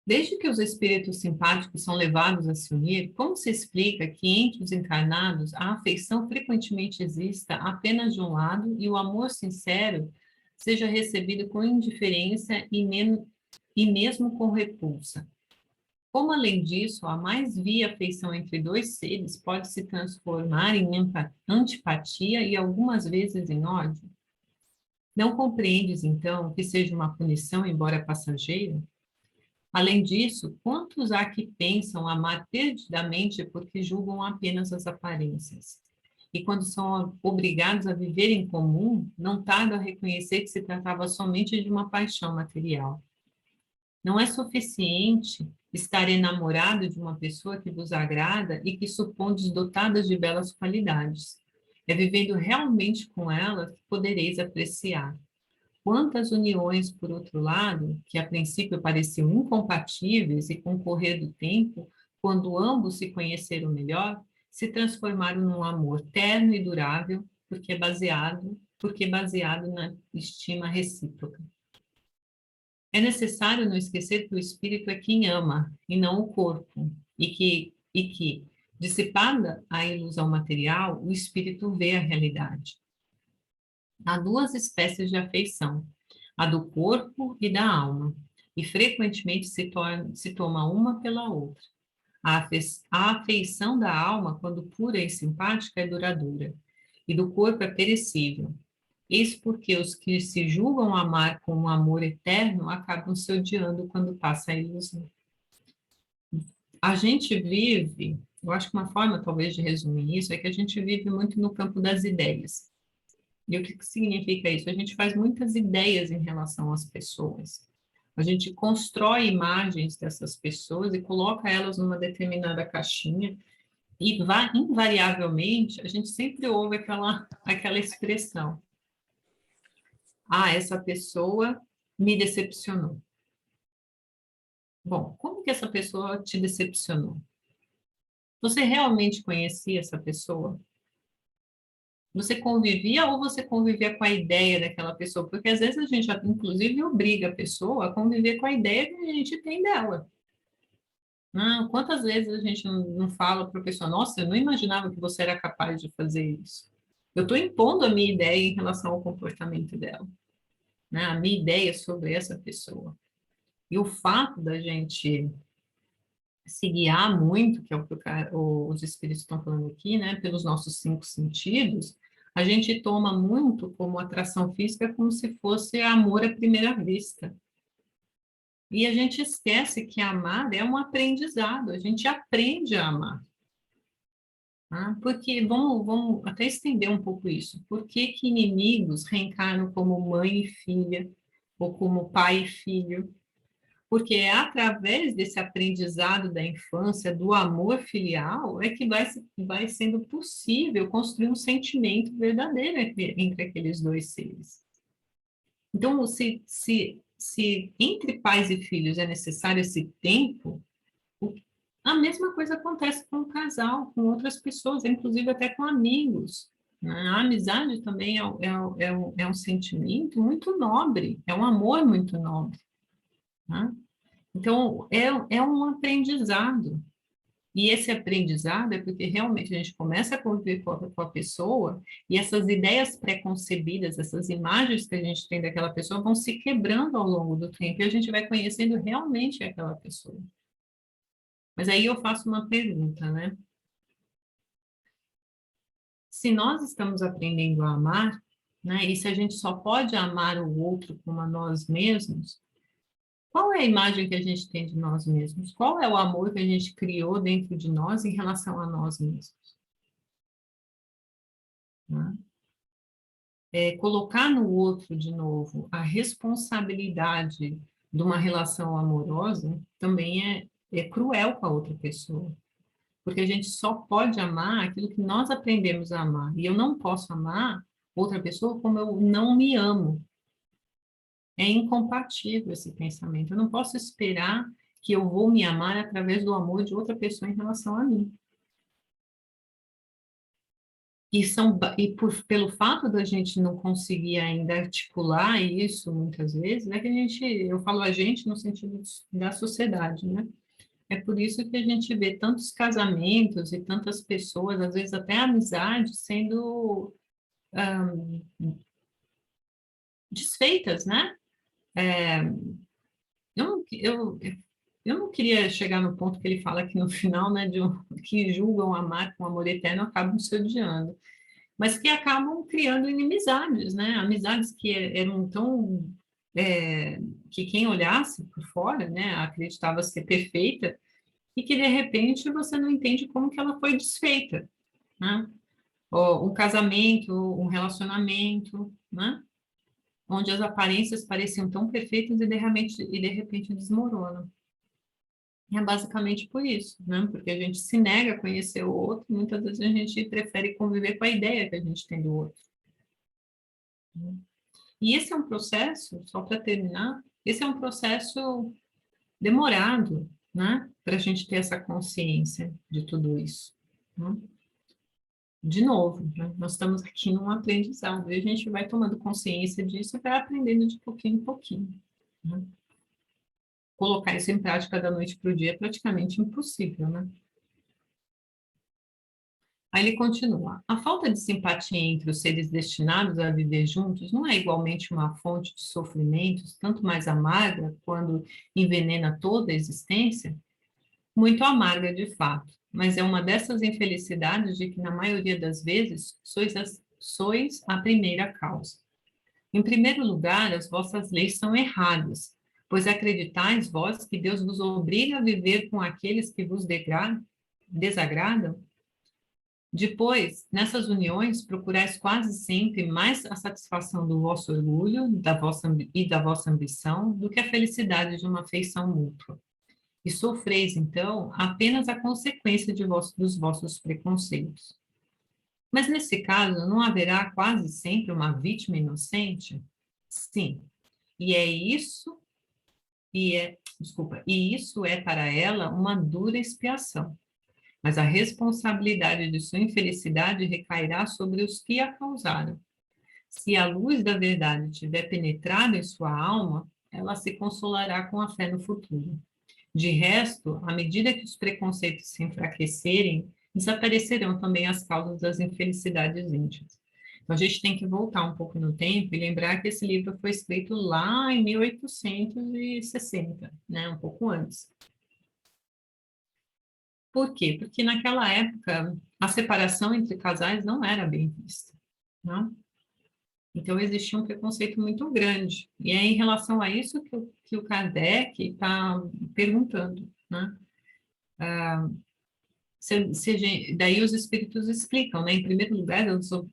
S1: Desde que os espíritos simpáticos são levados a se unir, como se explica que entre os encarnados a afeição frequentemente exista apenas de um lado e o amor sincero seja recebido com indiferença e mesmo com repulsa? Como, além disso, a mais via afeição entre dois seres pode se transformar em antipatia e algumas vezes em ódio? Não compreendes, então, que seja uma punição, embora passageira? Além disso, quantos há que pensam amar perdidamente porque julgam apenas as aparências? E quando são obrigados a viver em comum, não tardam a reconhecer que se tratava somente de uma paixão material. Não é suficiente estar enamorado de uma pessoa que vos agrada e que supondes dotadas de belas qualidades. É vivendo realmente com ela que podereis apreciar. Quantas uniões, por outro lado, que a princípio pareciam incompatíveis e com o correr do tempo, quando ambos se conheceram melhor, se transformaram num amor terno e durável, porque baseado na estima recíproca. É necessário não esquecer que o espírito é quem ama, e não o corpo, e que dissipada a ilusão material, o espírito vê a realidade. Há duas espécies de afeição, a do corpo e da alma, e frequentemente se toma uma pela outra. A afeição da alma, quando pura e simpática, é duradoura, e do corpo é perecível. Eis porque os que se julgam amar com um amor eterno acabam se odiando quando passa a ilusão. A gente vive, eu acho que uma forma talvez de resumir isso é que a gente vive muito no campo das ideias. E o que significa isso? A gente faz muitas ideias em relação às pessoas. A gente constrói imagens dessas pessoas e coloca elas numa determinada caixinha e invariavelmente a gente sempre ouve aquela expressão: ah, essa pessoa me decepcionou. Bom, como que essa pessoa te decepcionou? Você realmente conhecia essa pessoa? Você convivia ou você convivia com a ideia daquela pessoa? Porque às vezes a gente, inclusive, obriga a pessoa a conviver com a ideia que a gente tem dela. Não, quantas vezes a gente não fala para a pessoa: nossa, eu não imaginava que você era capaz de fazer isso. Eu estou impondo a minha ideia em relação ao comportamento dela, né? A minha ideia sobre essa pessoa. E o fato da gente se guiar muito, que é o que os espíritos estão falando aqui, né, pelos nossos cinco sentidos, a gente toma muito como atração física como se fosse amor à primeira vista. E a gente esquece que amar é um aprendizado, a gente aprende a amar. Tá? Porque, vamos até estender um pouco isso, por que que inimigos reencarnam como mãe e filha, ou como pai e filho? Porque é através desse aprendizado da infância, do amor filial, é que vai sendo possível construir um sentimento verdadeiro entre aqueles dois seres. Então, se entre pais e filhos é necessário esse tempo, a mesma coisa acontece com o casal, com outras pessoas, inclusive até com amigos. Né? A amizade também é um sentimento muito nobre, é um amor muito nobre. Né? Então, é um aprendizado. E esse aprendizado é porque realmente a gente começa a conviver com a pessoa e essas ideias preconcebidas, essas imagens que a gente tem daquela pessoa vão se quebrando ao longo do tempo e a gente vai conhecendo realmente aquela pessoa. Mas aí eu faço uma pergunta, né? Se nós estamos aprendendo a amar, né, e se a gente só pode amar o outro como a nós mesmos, qual é a imagem que a gente tem de nós mesmos? Qual é o amor que a gente criou dentro de nós em relação a nós mesmos? Né? Colocar no outro, de novo, a responsabilidade de uma relação amorosa também é cruel com a outra pessoa. Porque a gente só pode amar aquilo que nós aprendemos a amar. E eu não posso amar outra pessoa como eu não me amo. É incompatível esse pensamento. Eu não posso esperar que eu vou me amar através do amor de outra pessoa em relação a mim. Pelo fato da gente não conseguir ainda articular isso muitas vezes, que eu falo a gente no sentido da sociedade, né? É por isso que a gente vê tantos casamentos e tantas pessoas, às vezes até amizades, sendo desfeitas, né? Eu não queria chegar no ponto que ele fala aqui no final, né, que julgam amar com amor eterno acabam se odiando, mas que acabam criando inimizades, né? Amizades que eram tão que quem olhasse por fora, né, acreditava ser perfeita e que de repente você não entende como que ela foi desfeita, né? Ou um casamento, um relacionamento, né? Onde as aparências pareciam tão perfeitas e de repente desmoronam. É basicamente por isso, né? Porque a gente se nega a conhecer o outro, muitas vezes a gente prefere conviver com a ideia que a gente tem do outro. E esse é um processo, só para terminar, esse é um processo demorado, né? Para a gente ter essa consciência de tudo isso. Né? De novo, né? Nós estamos aqui num aprendizado, e a gente vai tomando consciência disso e vai aprendendo de pouquinho em pouquinho. Né? Colocar isso em prática da noite para o dia é praticamente impossível, né? Aí ele continua: a falta de simpatia entre os seres destinados a viver juntos não é igualmente uma fonte de sofrimentos, tanto mais amarga quando envenena toda a existência? Muito amarga, de fato, mas é uma dessas infelicidades de que, na maioria das vezes, sois a primeira causa. Em primeiro lugar, as vossas leis são erradas, pois acreditais vós que Deus vos obriga a viver com aqueles que vos desagradam? Depois, nessas uniões, procurais quase sempre mais a satisfação do vosso orgulho e da vossa ambição do que a felicidade de uma afeição mútua. E sofreis, então, apenas a consequência dos vossos preconceitos. Mas nesse caso, não haverá quase sempre uma vítima inocente? Sim. E é isso, e isso é para ela uma dura expiação. Mas a responsabilidade de sua infelicidade recairá sobre os que a causaram. Se a luz da verdade tiver penetrado em sua alma, ela se consolará com a fé no futuro. De resto, à medida que os preconceitos se enfraquecerem, desaparecerão também as causas das infelicidades íntimas. Então, a gente tem que voltar um pouco no tempo e lembrar que esse livro foi escrito lá em 1860, né, um pouco antes. Por quê? Porque naquela época a separação entre casais não era bem vista, né? Então existia um preconceito muito grande. E é em relação a isso que o Kardec está perguntando, né? Daí os espíritos explicam, né? Em primeiro lugar,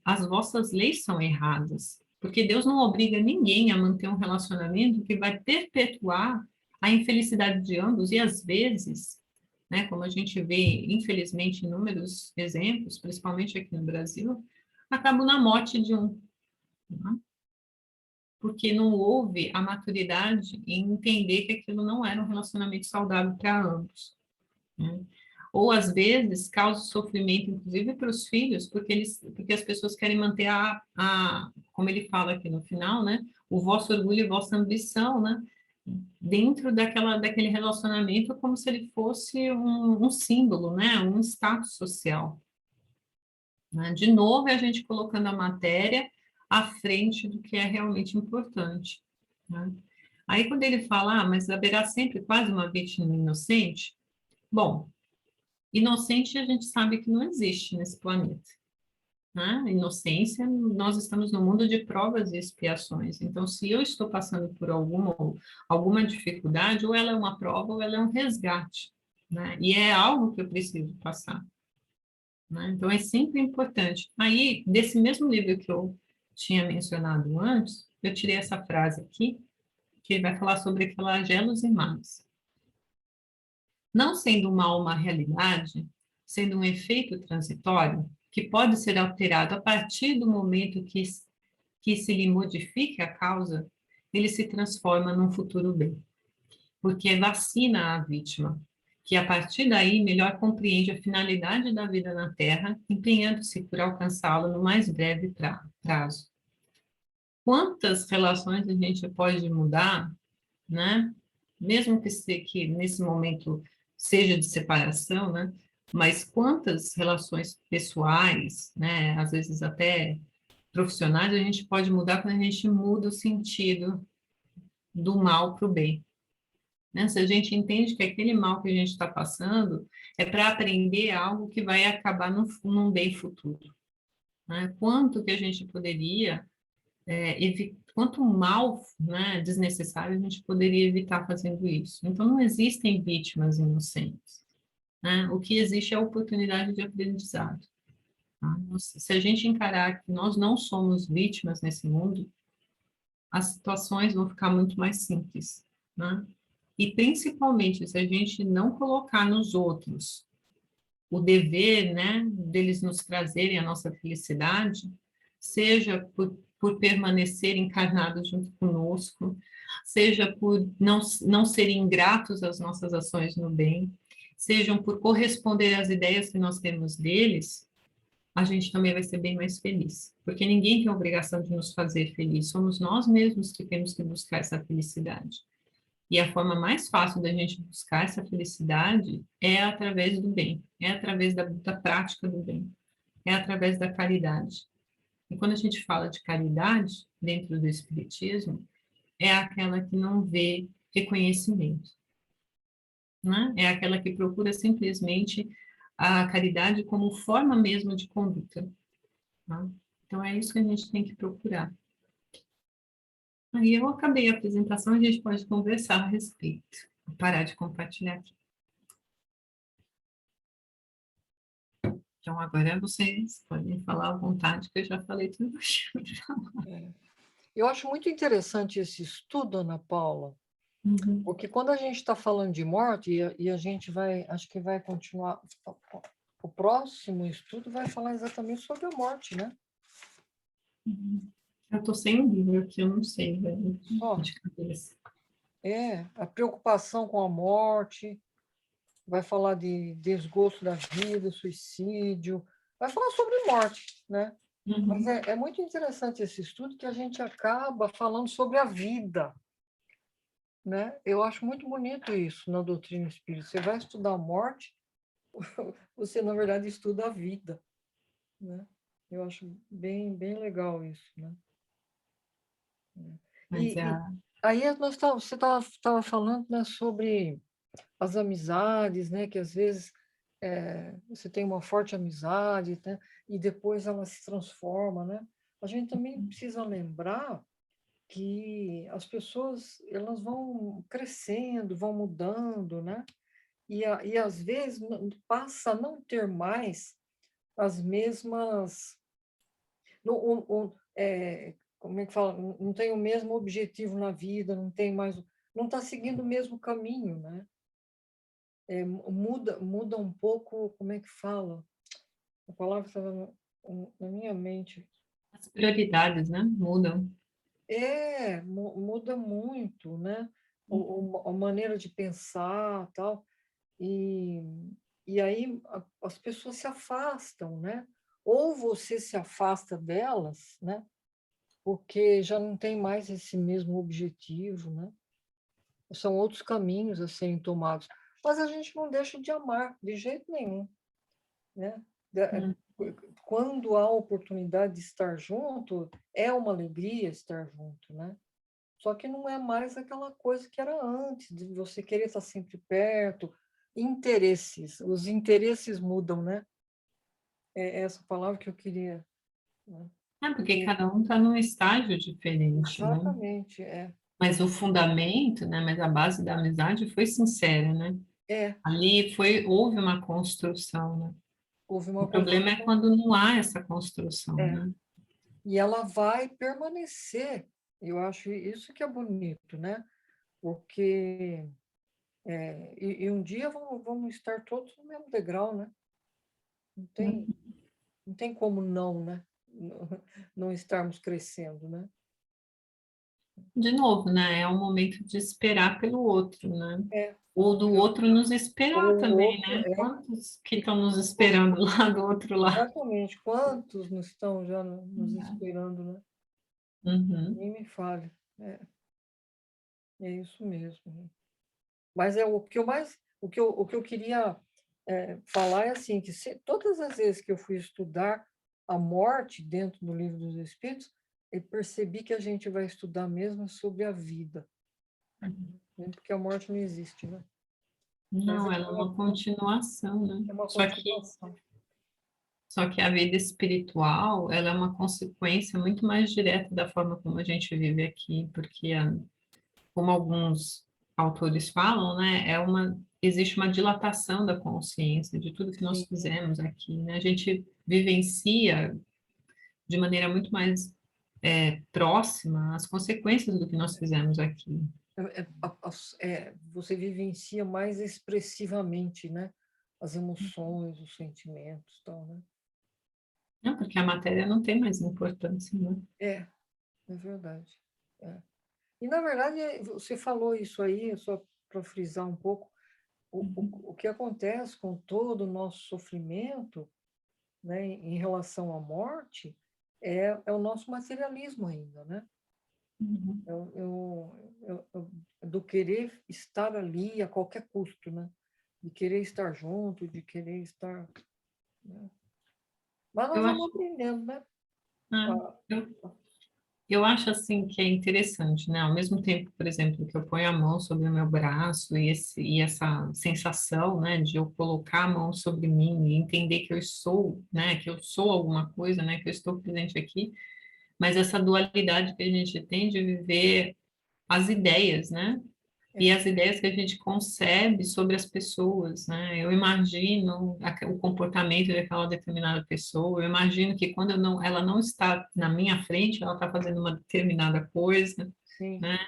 S1: as vossas leis são erradas, porque Deus não obriga ninguém a manter um relacionamento que vai perpetuar a infelicidade de ambos, e às vezes, né, como a gente vê, infelizmente, inúmeros exemplos, principalmente aqui no Brasil, acabam na morte de um, né? Porque não houve a maturidade em entender que aquilo não era um relacionamento saudável para ambos, né? Ou às vezes causa sofrimento, inclusive para os filhos, porque as pessoas querem manter como ele fala aqui no final, né, o vosso orgulho e vossa ambição, né, dentro daquele relacionamento, como se ele fosse um símbolo, né, um status social, né? De novo, é a gente colocando a matéria à frente do que é realmente importante, né? Aí, quando ele fala, mas haverá sempre quase uma vítima inocente, bom, inocente a gente sabe que não existe nesse planeta, né? Inocência, nós estamos no mundo de provas e expiações. Então, se eu estou passando por alguma dificuldade, ou ela é uma prova ou ela é um resgate, né? E é algo que eu preciso passar, né? Então, é sempre importante. Aí, desse mesmo livro que eu tinha mencionado antes, eu tirei essa frase aqui, que ele vai falar sobre flagelos e males. Não sendo o mal uma realidade, sendo um efeito transitório, que pode ser alterado a partir do momento que se lhe modifique a causa, ele se transforma num futuro bem, porque vacina a vítima, que a partir daí melhor compreende a finalidade da vida na Terra, empenhando-se por alcançá-la no mais breve prazo. Quantas relações a gente pode mudar, né? Mesmo que nesse momento seja de separação, né? Mas quantas relações pessoais, né? Às vezes até profissionais, a gente pode mudar quando a gente muda o sentido do mal para o bem, né? Se a gente entende que aquele mal que a gente está passando é para aprender algo que vai acabar num bem futuro, né? Quanto que a gente poderia quanto mal, né, desnecessário a gente poderia evitar fazendo isso. Então, não existem vítimas inocentes, né? O que existe é a oportunidade de aprendizado. Tá? Se a gente encarar que nós não somos vítimas nesse mundo, as situações vão ficar muito mais simples, né? E principalmente se a gente não colocar nos outros o dever, né, deles nos trazerem a nossa felicidade, seja por permanecer encarnados junto conosco, seja por não serem ingratos às nossas ações no bem, sejam por corresponder às ideias que nós temos deles, a gente também vai ser bem mais feliz. Porque ninguém tem a obrigação de nos fazer feliz, somos nós mesmos que temos que buscar essa felicidade. E a forma mais fácil da gente buscar essa felicidade é através do bem, é através da prática do bem, é através da caridade. E quando a gente fala de caridade, dentro do Espiritismo, é aquela que não vê reconhecimento, né? É aquela que procura simplesmente a caridade como forma mesmo de conduta. Tá? Então, é isso que a gente tem que procurar. Aí eu acabei a apresentação, a gente pode conversar a respeito. Vou parar de compartilhar aqui. Então, agora vocês podem falar à vontade, que eu já falei tudo que eu tinha falar.
S2: Eu acho muito interessante esse estudo, Ana Paula, porque quando a gente está falando de morte, e a gente vai, acho que vai continuar, o próximo estudo vai falar exatamente sobre a morte, né?
S1: Eu estou sem um livro aqui, eu não sei,
S2: Só.
S1: de cabeça.
S2: A preocupação com a morte, vai falar de desgosto da vida, suicídio, vai falar sobre morte, né? Mas é muito interessante esse estudo que a gente acaba falando sobre a vida, né? Eu acho muito bonito isso na doutrina espírita. Você vai estudar a morte, você, na verdade, estuda a vida, né? Eu acho bem, bem legal isso, né?
S1: Mas é
S2: E aí você estava falando, né, sobre as amizades, né, que às vezes você tem uma forte amizade, né, e depois ela se transforma, né? A gente também precisa lembrar que as pessoas elas vão crescendo, vão mudando, né? E às vezes passa a não ter mais as mesmas, como é que fala? Não tem o mesmo objetivo na vida, não tem mais, não está seguindo o mesmo caminho, né? Muda um pouco, como é que fala? A palavra estava na minha mente.
S1: as prioridades, né, mudam.
S2: Muda muito, né? A maneira de pensar, tal. E, e aí as pessoas se afastam, né? Ou você se afasta delas, né? Porque já não tem mais esse mesmo objetivo, né? São outros caminhos a serem tomados. Mas a gente não deixa de amar, de jeito nenhum, né? Quando há oportunidade de estar junto, é uma alegria estar junto, né? Só que não é mais aquela coisa que era antes, de você querer estar sempre perto. Interesses, os interesses mudam, né? É essa palavra que eu queria. Né?
S1: Porque cada um está num estágio diferente, né?
S2: Exatamente,
S1: Mas o fundamento, né, mas a base da amizade foi sincera, né?
S2: é.
S1: Ali houve uma construção, né?
S2: Houve
S1: O
S2: uma
S1: problema é
S2: construção.
S1: quando não há essa construção,
S2: É.
S1: né?
S2: E ela vai permanecer. Eu acho isso que é bonito, né? Porque e um dia vamos estar todos no mesmo degrau, né? Não tem como não, né? Não estarmos crescendo, né?
S1: De novo, né? É um momento de esperar pelo outro, né?
S2: É,
S1: Ou do outro nos esperar
S2: o
S1: também,
S2: outro
S1: né?
S2: é.
S1: Quantos que estão nos esperando lá do outro lado?
S2: Exatamente. Quantos não estão já nos esperando, né?
S1: Uhum.
S2: Nem me fale. É isso mesmo. Mas é o que eu mais, o que eu queria falar é assim, que todas as vezes que eu fui estudar a morte dentro do Livro dos Espíritos, eu percebi que a gente vai estudar mesmo sobre a vida, né? Porque a morte não existe, né? Mas
S1: Não, ela é uma continuação, né?
S2: é uma
S1: Só que,
S2: continuação.
S1: só que a vida espiritual, ela é uma consequência muito mais direta da forma como a gente vive aqui, porque, como alguns autores falam, né, existe uma dilatação da consciência de tudo que nós
S2: Sim,
S1: fizemos aqui, né? A gente vivencia de maneira muito mais próxima as consequências do que nós fizemos aqui.
S2: você vivencia mais expressivamente, né? As emoções, os sentimentos, tal, né?
S1: Não, porque a matéria não tem mais importância, né?
S2: É, é verdade. É. E, na verdade, você falou isso aí, só para frisar um pouco, o que acontece com todo o nosso sofrimento, né, em relação à morte, é o nosso materialismo ainda, né?
S1: Uhum.
S2: Do querer estar ali a qualquer custo, né? De querer estar junto, de querer estar, né? Mas nós
S1: Eu
S2: vamos
S1: acho,
S2: aprendendo, né?
S1: ah,
S2: Ah,
S1: eu acho assim que é interessante, né? Ao mesmo tempo, por exemplo, que eu ponho a mão sobre o meu braço e essa sensação, né, de eu colocar a mão sobre mim e entender que eu sou, né, que eu sou alguma coisa, né, que eu estou presente aqui, mas essa dualidade que a gente tem de viver as ideias, né? E
S2: é,
S1: as ideias que a gente concebe sobre as pessoas, né? Eu imagino o comportamento daquela determinada pessoa, eu imagino que quando ela não está na minha frente, ela está fazendo uma determinada coisa,
S2: sim,
S1: né?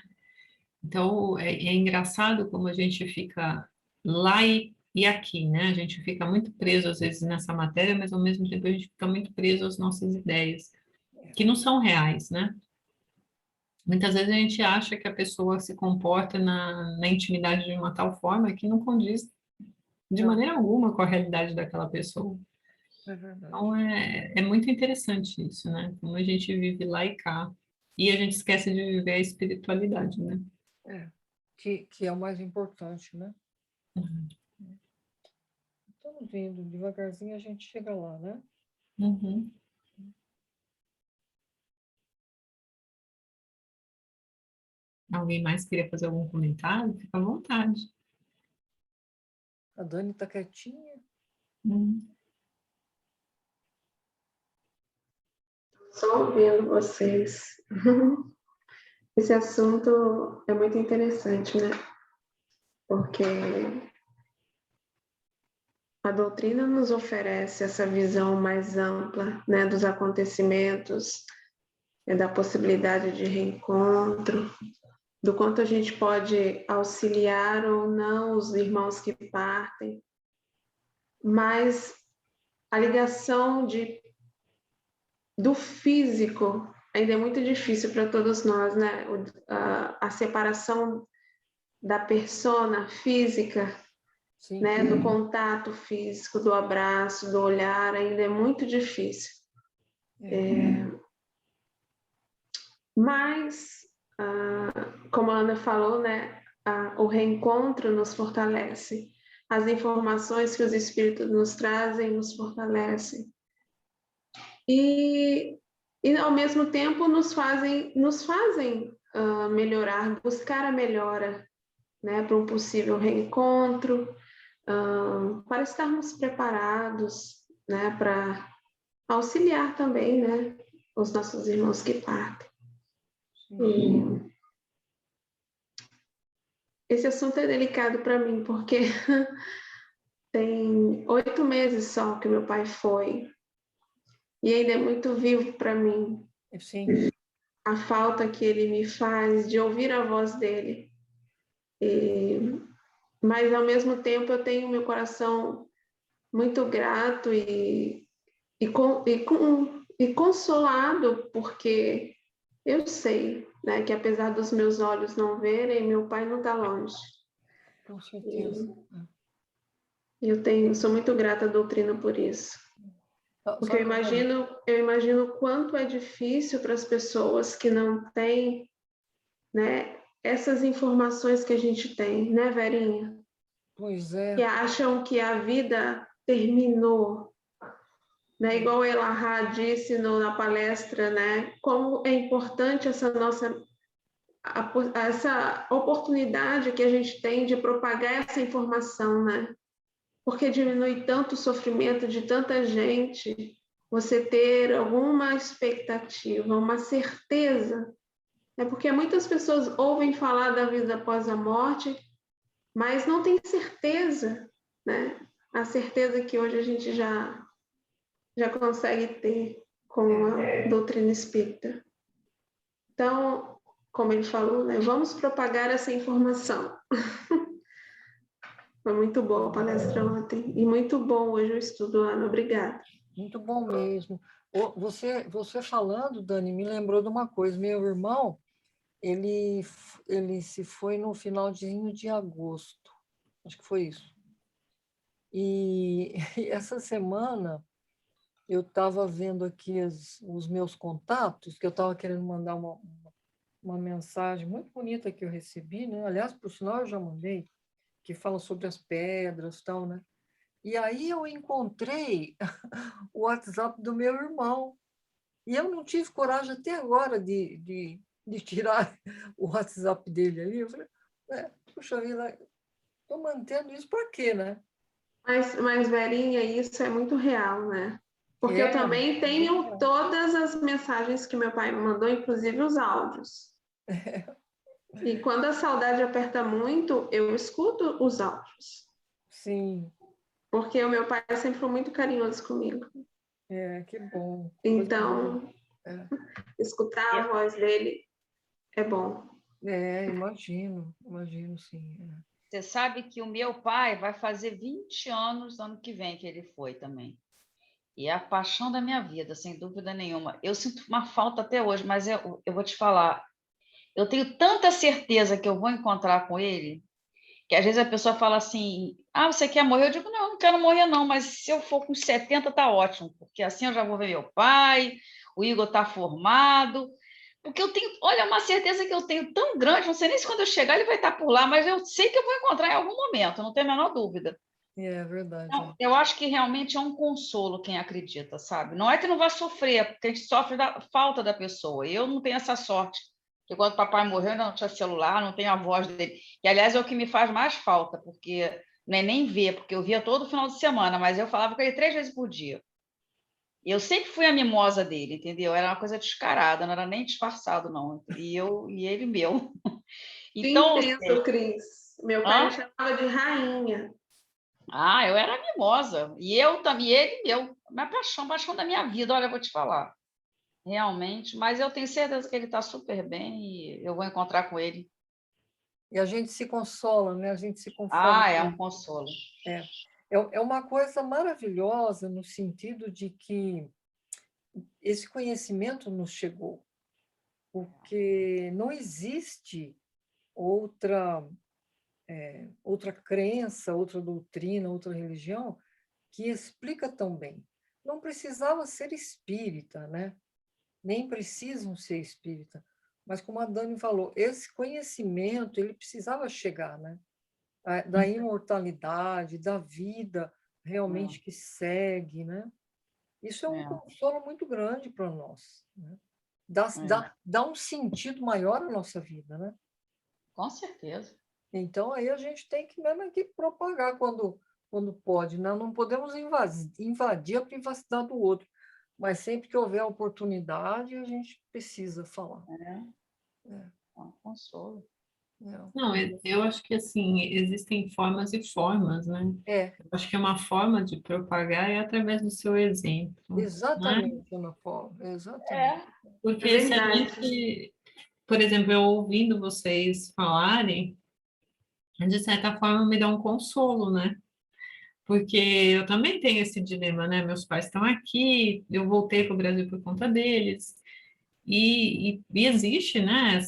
S1: Então, é engraçado como a gente fica lá e aqui, né? A gente fica muito preso, às vezes, nessa matéria, mas, ao mesmo tempo, a gente fica muito preso às nossas ideias, que não são reais, né? Muitas vezes a gente acha que a pessoa se comporta na intimidade de uma tal forma que não condiz de
S2: não,
S1: maneira alguma com a realidade daquela pessoa.
S2: é verdade.
S1: Então, é muito interessante isso, né? Como a gente vive lá e cá. E a gente esquece de viver a espiritualidade, né?
S2: É, que é o mais importante, né? Estamos indo, devagarzinho a gente chega lá, né?
S1: Uhum. Alguém mais queria fazer algum comentário? Fica à vontade.
S2: A Dani está quietinha.
S1: Uhum.
S3: Só ouvindo vocês. Esse assunto é muito interessante, né? Porque a doutrina nos oferece essa visão mais ampla, né, dos acontecimentos, da possibilidade de reencontro, do quanto a gente pode auxiliar ou não os irmãos que partem, mas a ligação do físico ainda é muito difícil para todos nós, né? A separação da persona física,
S2: Sim,
S3: né? Do contato físico, do abraço, do olhar, ainda é muito difícil. Mas, como a Ana falou, né? O reencontro nos fortalece. As informações que os espíritos nos trazem nos fortalecem. E ao mesmo tempo nos fazem melhorar, buscar a melhora, né, para um possível reencontro, para estarmos preparados, né, para auxiliar também, né, os nossos irmãos que partem. E esse assunto é delicado para mim, porque tem 8 meses só que meu pai foi, e ainda é muito vivo para mim
S2: sim,
S3: a falta que ele me faz de ouvir a voz dele. Mas, ao mesmo tempo, eu tenho meu coração muito grato e consolado, porque eu sei, né, que apesar dos meus olhos não verem, meu pai não está longe.
S2: Com certeza.
S3: Sou muito grata à doutrina por isso. Porque eu imagino o quanto é difícil para as pessoas que não têm, né, essas informações que a gente tem, né, Verinha?
S2: Pois é.
S3: Que acham que a vida terminou, né? Igual o Elahá disse na palestra, né? Como é importante essa oportunidade que a gente tem de propagar essa informação, né? Porque diminui tanto o sofrimento de tanta gente, você ter alguma expectativa, uma certeza, né? Porque muitas pessoas ouvem falar da vida após a morte, mas não tem certeza, né? A certeza que hoje a gente já consegue ter com a doutrina espírita. Então, como ele falou, né? Vamos propagar essa informação. Foi muito boa a palestra ontem e muito bom hoje o estudo, Ana. Obrigada.
S2: Muito bom mesmo. Você falando, Dani, me lembrou de uma coisa. Meu irmão, ele se foi no finalzinho de agosto. Acho que foi isso. E essa semana eu estava vendo aqui os meus contatos, que eu estava querendo mandar uma mensagem muito bonita que eu recebi, né? Aliás, por sinal, eu já mandei, que fala sobre as pedras e tal, né? E aí eu encontrei o WhatsApp do meu irmão. E eu não tive coragem até agora de tirar o WhatsApp dele ali. Eu falei, puxa vida, estou mantendo isso para quê, né?
S3: Mas, Verinha, isso é muito real, né? Porque eu também tenho todas as mensagens que meu pai me mandou, inclusive os áudios. E quando a saudade aperta muito, eu escuto os áudios.
S2: Sim.
S3: Porque o meu pai sempre foi muito carinhoso comigo.
S2: Que bom.
S3: Então, escutar a voz dele é bom.
S2: Imagino sim.
S4: Você sabe que o meu pai vai fazer 20 anos ano que vem que ele foi também. E é a paixão da minha vida, sem dúvida nenhuma. Eu sinto uma falta até hoje, mas eu vou te falar, eu tenho tanta certeza que eu vou encontrar com ele, que às vezes a pessoa fala assim, você quer morrer? Eu digo, não, eu não quero morrer não, mas se eu for com 70 tá ótimo, porque assim eu já vou ver meu pai, o Igor tá formado, porque eu tenho, olha, uma certeza que eu tenho tão grande, não sei nem se quando eu chegar ele vai estar por lá, mas eu sei que eu vou encontrar em algum momento, não tenho a menor dúvida.
S2: É verdade.
S4: Então, eu acho que realmente é um consolo quem acredita, sabe? Não é que não vai sofrer, porque a gente sofre da falta da pessoa. Eu não tenho essa sorte, que quando o papai morreu, eu não tinha celular, não tenho a voz dele. E, aliás, é o que me faz mais falta, porque não é nem ver, porque eu via todo final de semana, mas eu falava com ele 3 vezes por dia. E eu sempre fui a mimosa dele, entendeu? Era uma coisa descarada, não era nem disfarçado, não. E ele meu.
S3: Então, entendo, Cris. Meu pai me chamava de rainha.
S4: Eu era mimosa. E eu também, ele meu. Minha paixão da minha vida, olha, eu vou te falar. Realmente, mas eu tenho certeza que ele está super bem e eu vou encontrar com ele.
S2: E a gente se consola, né? A gente se conforma.
S4: É um consolo.
S2: É uma coisa maravilhosa no sentido de que esse conhecimento nos chegou, porque não existe outra crença, outra doutrina, outra religião que explica tão bem. Não precisava ser espírita, né? Nem precisam ser espírita. Mas, como a Dani falou, esse conhecimento ele precisava chegar, né? Da imortalidade, da vida realmente que segue, né? Isso é um consolo muito grande para nós, né? Dá um sentido maior à nossa vida, né?
S4: Com certeza.
S2: Então, aí a gente tem que mesmo que propagar quando pode, né? Não podemos invadir a privacidade do outro, mas sempre que houver oportunidade, a gente precisa falar.
S4: É um consolo.
S1: Não, eu acho que, assim, existem formas e formas, né? Eu acho que uma forma de propagar é através do seu exemplo.
S2: Exatamente,
S1: né?
S2: Ana Paula, exatamente.
S1: Porque se a gente, por exemplo, eu ouvindo vocês falarem, de certa forma me dá um consolo, né? Porque eu também tenho esse dilema, né? Meus pais estão aqui, eu voltei para o Brasil por conta deles, e existe, né,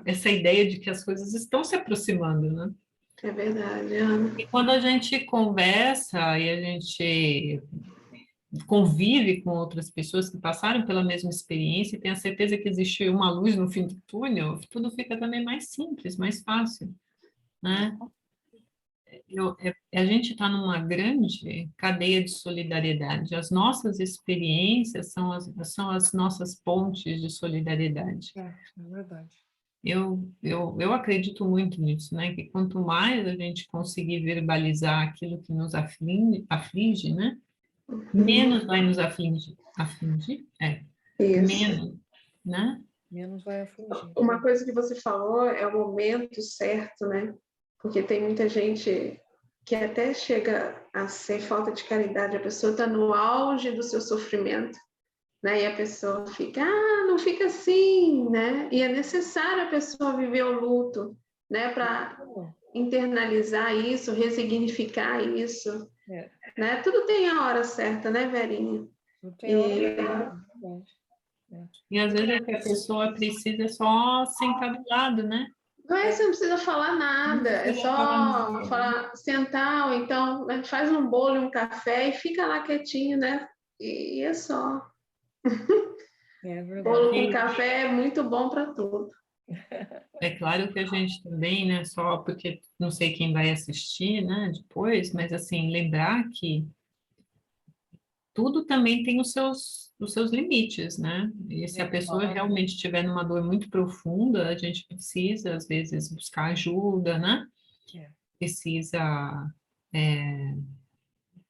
S1: essa ideia de que as coisas estão se aproximando, né?
S3: É verdade, Ana.
S1: E quando a gente conversa e a gente convive com outras pessoas que passaram pela mesma experiência e tem a certeza que existe uma luz no fim do túnel, tudo fica também mais simples, mais fácil, né? A gente está numa grande cadeia de solidariedade. As nossas experiências são as nossas pontes de solidariedade.
S2: É verdade.
S1: Eu acredito muito nisso, né? Que quanto mais a gente conseguir verbalizar aquilo que nos aflige, né? Menos vai nos afligir? É,
S3: Isso.
S1: menos, né?
S2: Menos vai afligir.
S3: Uma coisa que você falou é o momento certo, né? Porque tem muita gente que até chega a ser falta de caridade, a pessoa está no auge do seu sofrimento, né? E a pessoa fica, não fica assim, né? E é necessário a pessoa viver o luto, né? Para internalizar isso, resignificar isso, né? Tudo tem a hora certa, né, Verinha?
S2: Tudo tem a hora certa,
S1: E às vezes o que a pessoa precisa é só sentar do lado, né?
S3: Não é, você não precisa falar nada, é só falar, sentar, ou então faz um bolo e um café e fica lá quietinho, né? E é só.
S2: É verdade.
S3: Bolo com café é muito bom para tudo.
S1: É claro que a gente também, né, só porque não sei quem vai assistir, né, depois, mas assim, lembrar que tudo também tem os seus limites, né? E se a pessoa realmente estiver numa dor muito profunda, a gente precisa, às vezes, buscar ajuda, né? Precisa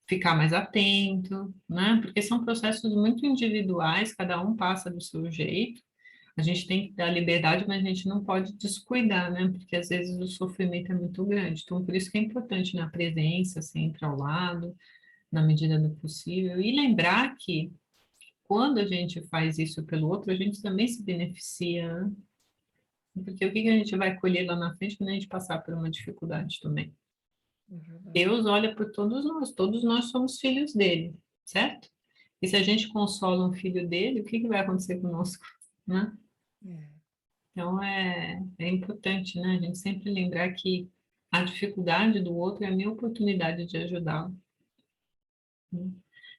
S1: ficar mais atento, né? Porque são processos muito individuais, cada um passa do seu jeito. A gente tem que dar liberdade, mas a gente não pode descuidar, né? Porque às vezes o sofrimento é muito grande. Então, por isso que é importante na presença, sempre ao lado, na medida do possível. E lembrar que quando a gente faz isso pelo outro, a gente também se beneficia, né? Porque o que que a gente vai colher lá na frente quando a gente passar por uma dificuldade também? Deus olha por todos nós somos filhos dele, certo? E se a gente consola um filho dele, o que que vai acontecer conosco, né? Então, é importante, né? A gente sempre lembrar que a dificuldade do outro é a minha oportunidade de ajudá-lo.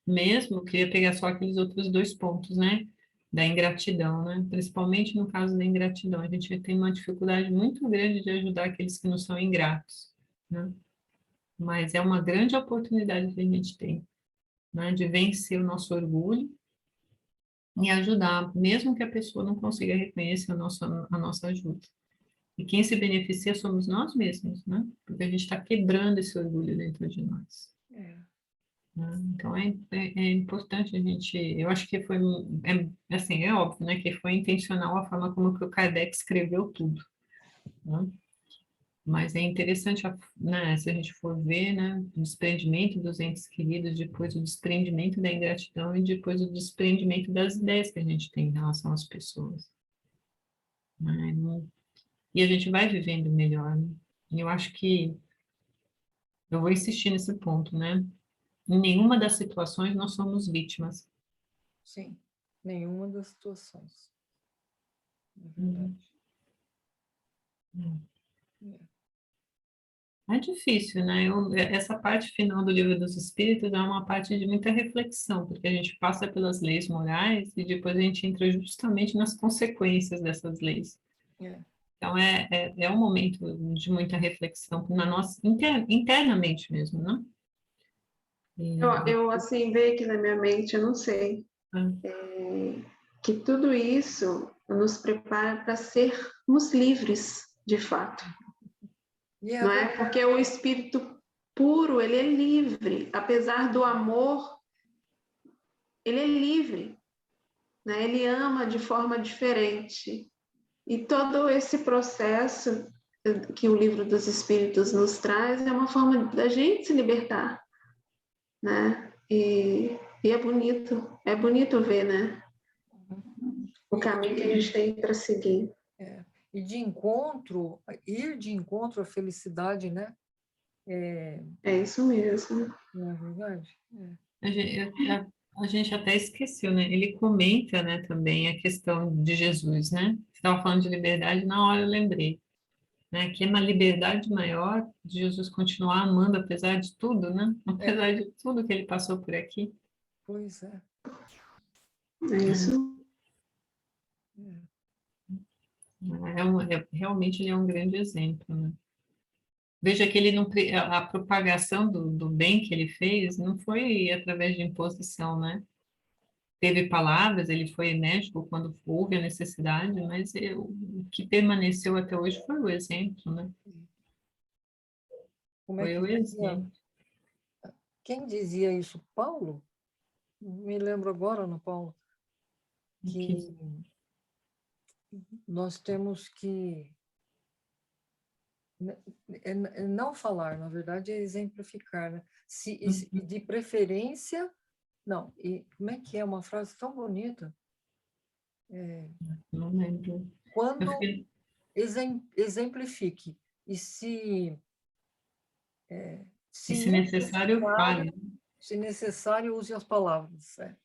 S1: Mesmo, eu queria pegar só aqueles outros dois pontos, né? Da ingratidão, né? Principalmente no caso da ingratidão. A gente tem uma dificuldade muito grande de ajudar aqueles que não são ingratos, né? Mas é uma grande oportunidade que a gente tem, né? De vencer o nosso orgulho e ajudar, mesmo que a pessoa não consiga reconhecer a nossa ajuda. E quem se beneficia somos nós mesmos, né? Porque a gente está quebrando esse orgulho dentro de nós. Né? Então, é importante a gente... Eu acho que foi... assim, é óbvio, né? Que foi intencional a forma como que o Kardec escreveu tudo. Né? Mas é interessante, né, se a gente for ver, né? O desprendimento dos entes queridos, depois o desprendimento da ingratidão e depois o desprendimento das ideias que a gente tem em relação às pessoas. Né? E a gente vai vivendo melhor, né? E eu acho que eu vou insistir nesse ponto, né? Em nenhuma das situações nós somos vítimas.
S2: Sim, nenhuma das situações. É verdade.
S1: É difícil, né? Essa parte final do Livro dos Espíritos é uma parte de muita reflexão, porque a gente passa pelas leis morais e depois a gente entra justamente nas consequências dessas leis. Então, é um momento de muita reflexão na nossa, internamente mesmo, né?
S3: Eu assim, veio aqui na minha mente, eu não sei, que tudo isso nos prepara para sermos livres, de fato. Não é? Porque o espírito puro, ele é livre, apesar do amor, ele é livre, né? Ele ama de forma diferente. E todo esse processo que o Livro dos Espíritos nos traz é uma forma da gente se libertar, né? E é bonito ver, né? O caminho que a gente tem para seguir.
S2: E de encontro, ir de encontro à felicidade, né?
S3: É isso mesmo.
S2: Não é verdade?
S1: A gente até esqueceu, né? Ele comenta, né, também a questão de Jesus, né? Você estava falando de liberdade, na hora eu lembrei, né? Que é uma liberdade maior de Jesus continuar amando apesar de tudo, né?
S2: É,
S1: Apesar de tudo que ele passou por aqui.
S2: pois é.
S3: É isso.
S1: Realmente ele é um grande exemplo, né? Veja que ele não, a propagação do bem que ele fez não foi através de imposição, né? Teve palavras, ele foi enérgico quando houve a necessidade, mas o que permaneceu até hoje foi o exemplo, né?
S2: Como é
S1: Foi
S2: que
S1: o
S2: dizia?
S1: exemplo.
S2: Quem dizia isso? Paulo? Não me lembro agora, Ana Paula,
S1: Que,
S2: que nós temos que não falar, na verdade, é exemplificar, né? De preferência, não. E como é que é uma frase tão bonita?
S1: não lembro. Eu
S2: Quando
S1: fiquei,
S2: exemplifique e
S1: e
S2: se
S1: se necessário, fale.
S2: se necessário, use as palavras,
S1: É,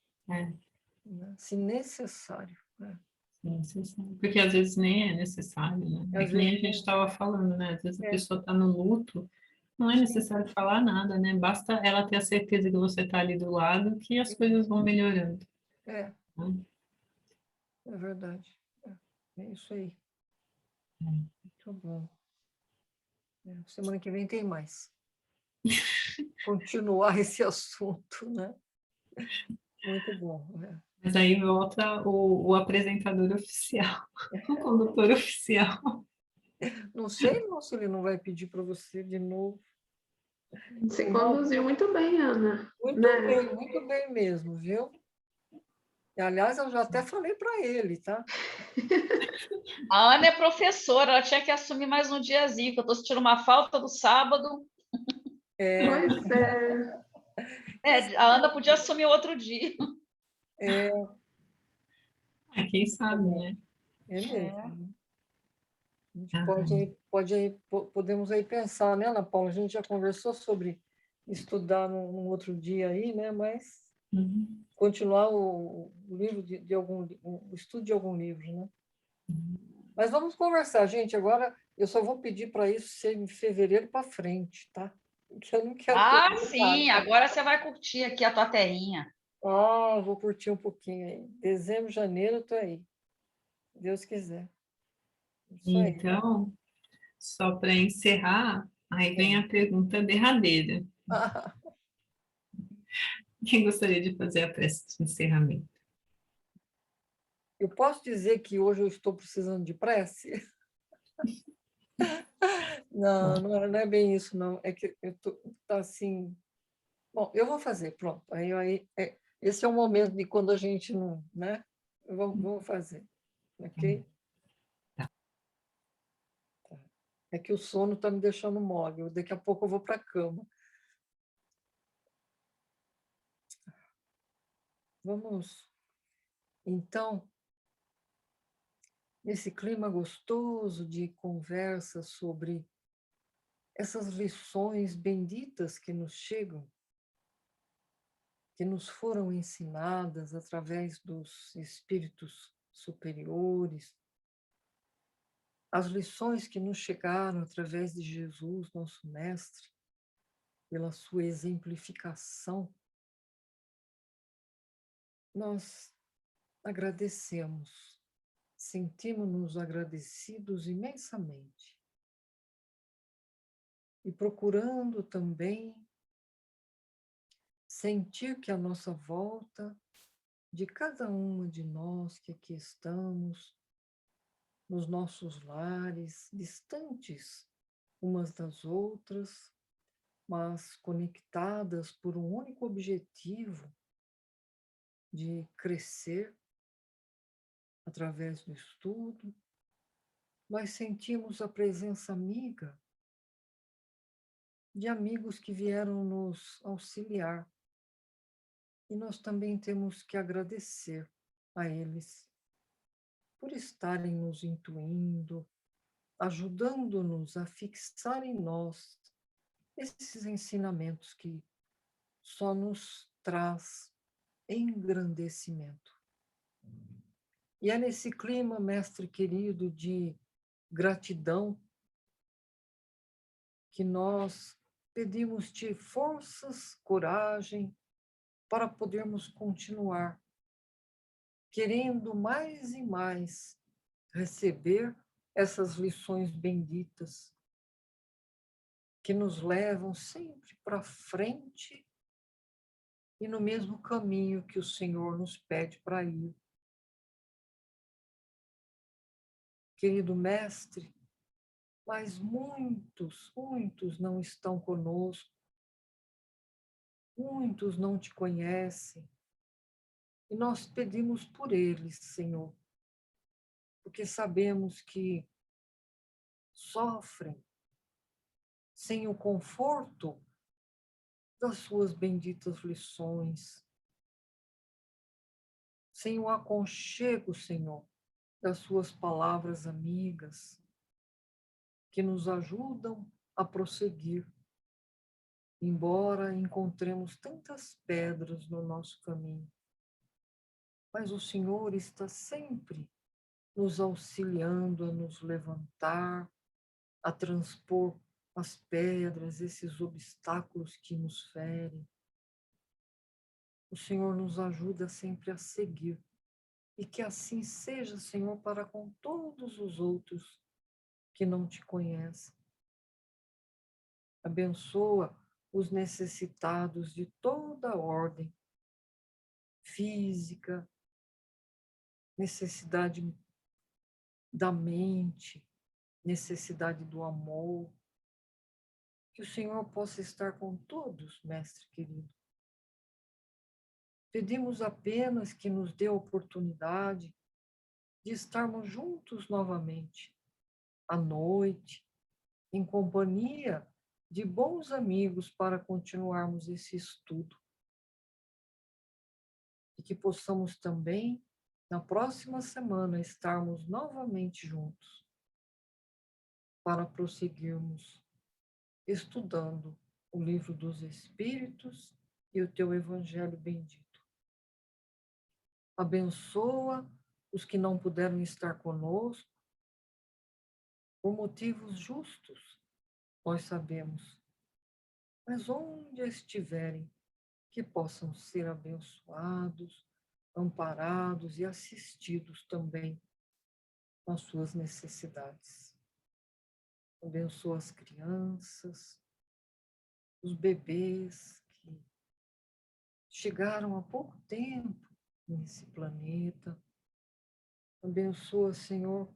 S2: né? Se necessário, né?
S1: se necessário. Porque às vezes nem é necessário, né? É
S2: Às
S1: que nem a
S2: vezes,
S1: gente estava falando, né? Às vezes a
S2: é,
S1: pessoa está no luto, não é
S2: sim,
S1: necessário falar nada, né? Basta ela ter a certeza que você está ali do lado que as coisas vão melhorando,
S2: é,
S1: né?
S2: é verdade. É isso aí. Muito bom. Semana que vem tem mais. Continuar esse assunto, né? Muito bom.
S1: Mas aí volta o apresentador oficial, o condutor oficial.
S2: Não sei não, se ele não vai pedir para você de novo.
S3: Você
S2: Não,
S3: conduziu muito bem, Ana, né?
S2: muito bem mesmo, viu? E, aliás, eu já até falei para ele, tá?
S4: A Ana é professora, ela tinha que assumir mais um diazinho, que eu estou sentindo uma falta do sábado.
S3: Pois é.
S4: É, a Ana podia assumir outro dia.
S1: Quem sabe, né?
S2: É
S4: É.
S2: mesmo. A gente
S1: Ah,
S2: podemos aí pensar, né, Ana Paula? A gente já conversou sobre estudar num outro dia aí, né? Mas
S1: uhum,
S2: continuar o livro de algum o estudo de algum livro, né? Mas vamos conversar, gente. Agora eu só vou pedir para isso ser em fevereiro para frente, tá? Porque eu não quero
S4: Ah,
S2: perder
S4: sim,
S2: data.
S4: agora você vai curtir aqui a tua terrinha.
S2: Ah, vou curtir um pouquinho aí. Dezembro, janeiro, eu tô aí. Se Deus quiser. Isso aí.
S1: então, só para encerrar, aí vem
S2: É.
S1: a pergunta derradeira. Quem gostaria de fazer a prece de encerramento?
S2: Eu posso dizer que hoje eu estou precisando de prece? Não,
S1: Bom,
S2: não é bem isso, não. É que eu tô tá assim. Bom, eu vou fazer, pronto. Esse é o momento de quando a gente não, né? Vamos fazer, ok?
S1: tá.
S2: É que o sono está me deixando mole. Daqui a pouco eu vou para a cama. Vamos, então, nesse clima gostoso de conversa sobre essas lições benditas que nos chegam, que nos foram ensinadas através dos espíritos superiores, as lições que nos chegaram através de Jesus, nosso Mestre, pela sua exemplificação, nós agradecemos, sentimos-nos agradecidos imensamente e procurando também sentir que a nossa volta, de cada uma de nós que aqui estamos, nos nossos lares, distantes umas das outras, mas conectadas por um único objetivo de crescer através do estudo, nós sentimos a presença amiga de amigos que vieram nos auxiliar. E nós também temos que agradecer a eles por estarem nos intuindo, ajudando-nos a fixar em nós esses ensinamentos que só nos traz engrandecimento. E é nesse clima, mestre querido, de gratidão, que nós pedimos-te forças, coragem, para podermos continuar, querendo mais e mais receber essas lições benditas, que nos levam sempre para frente e no mesmo caminho que o Senhor nos pede para ir. Querido mestre, mas muitos não estão conosco, muitos não te conhecem, e nós pedimos por eles, Senhor, porque sabemos que sofrem sem o conforto das suas benditas lições, sem o aconchego, Senhor, das suas palavras amigas, que nos ajudam a prosseguir, embora encontremos tantas pedras no nosso caminho. Mas o Senhor está sempre nos auxiliando a nos levantar, a transpor as pedras, esses obstáculos que nos ferem. O Senhor nos ajuda sempre a seguir. E que assim seja, Senhor, para com todos os outros que não te conhecem. Abençoa os necessitados de toda ordem, física, necessidade da mente, necessidade do amor. Que o Senhor possa estar com todos, mestre querido. Pedimos apenas que nos dê a oportunidade de estarmos juntos novamente, à noite, em companhia de bons amigos para continuarmos esse estudo. E que possamos também, na próxima semana, estarmos novamente juntos para prosseguirmos estudando o livro dos Espíritos e o teu Evangelho bendito. Abençoa os que não puderam estar conosco por motivos justos, nós sabemos. Mas onde estiverem, que possam ser abençoados, amparados e assistidos também nas suas necessidades. Abençoa as crianças, os bebês que chegaram há pouco tempo nesse planeta. Abençoa, Senhor,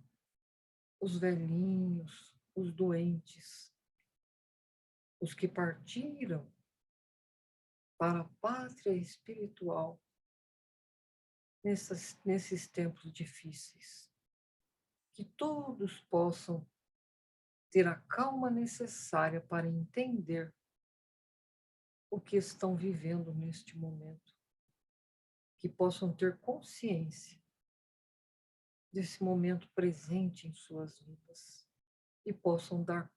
S2: os velhinhos, os doentes, os que partiram para a pátria espiritual nesses tempos difíceis. Que todos possam ter a calma necessária para entender o que estão vivendo neste momento. Que possam ter consciência desse momento presente em suas vidas e possam dar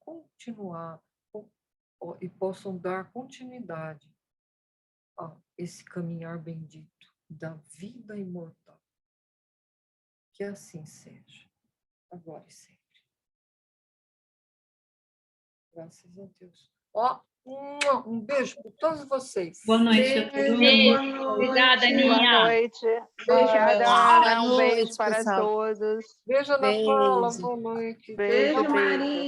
S2: continuidade a esse caminhar bendito da vida imortal. Que assim seja, agora e sempre. Graças a Deus. Um beijo para todos vocês.
S1: Boa noite a todos.
S3: Boa noite.
S4: Obrigada,
S5: Boa
S4: Aninha.
S5: noite.
S3: Beijo,
S5: Obrigada,
S3: pessoal.
S5: Ana. Um
S6: Boa
S5: beijo
S6: noite,
S5: para
S6: pessoal.
S5: todos.
S2: Beijo, Ana Paula.
S6: Beijo.
S2: Boa noite.
S5: Beijo,
S3: Beijo,
S5: beijo.
S3: Maria.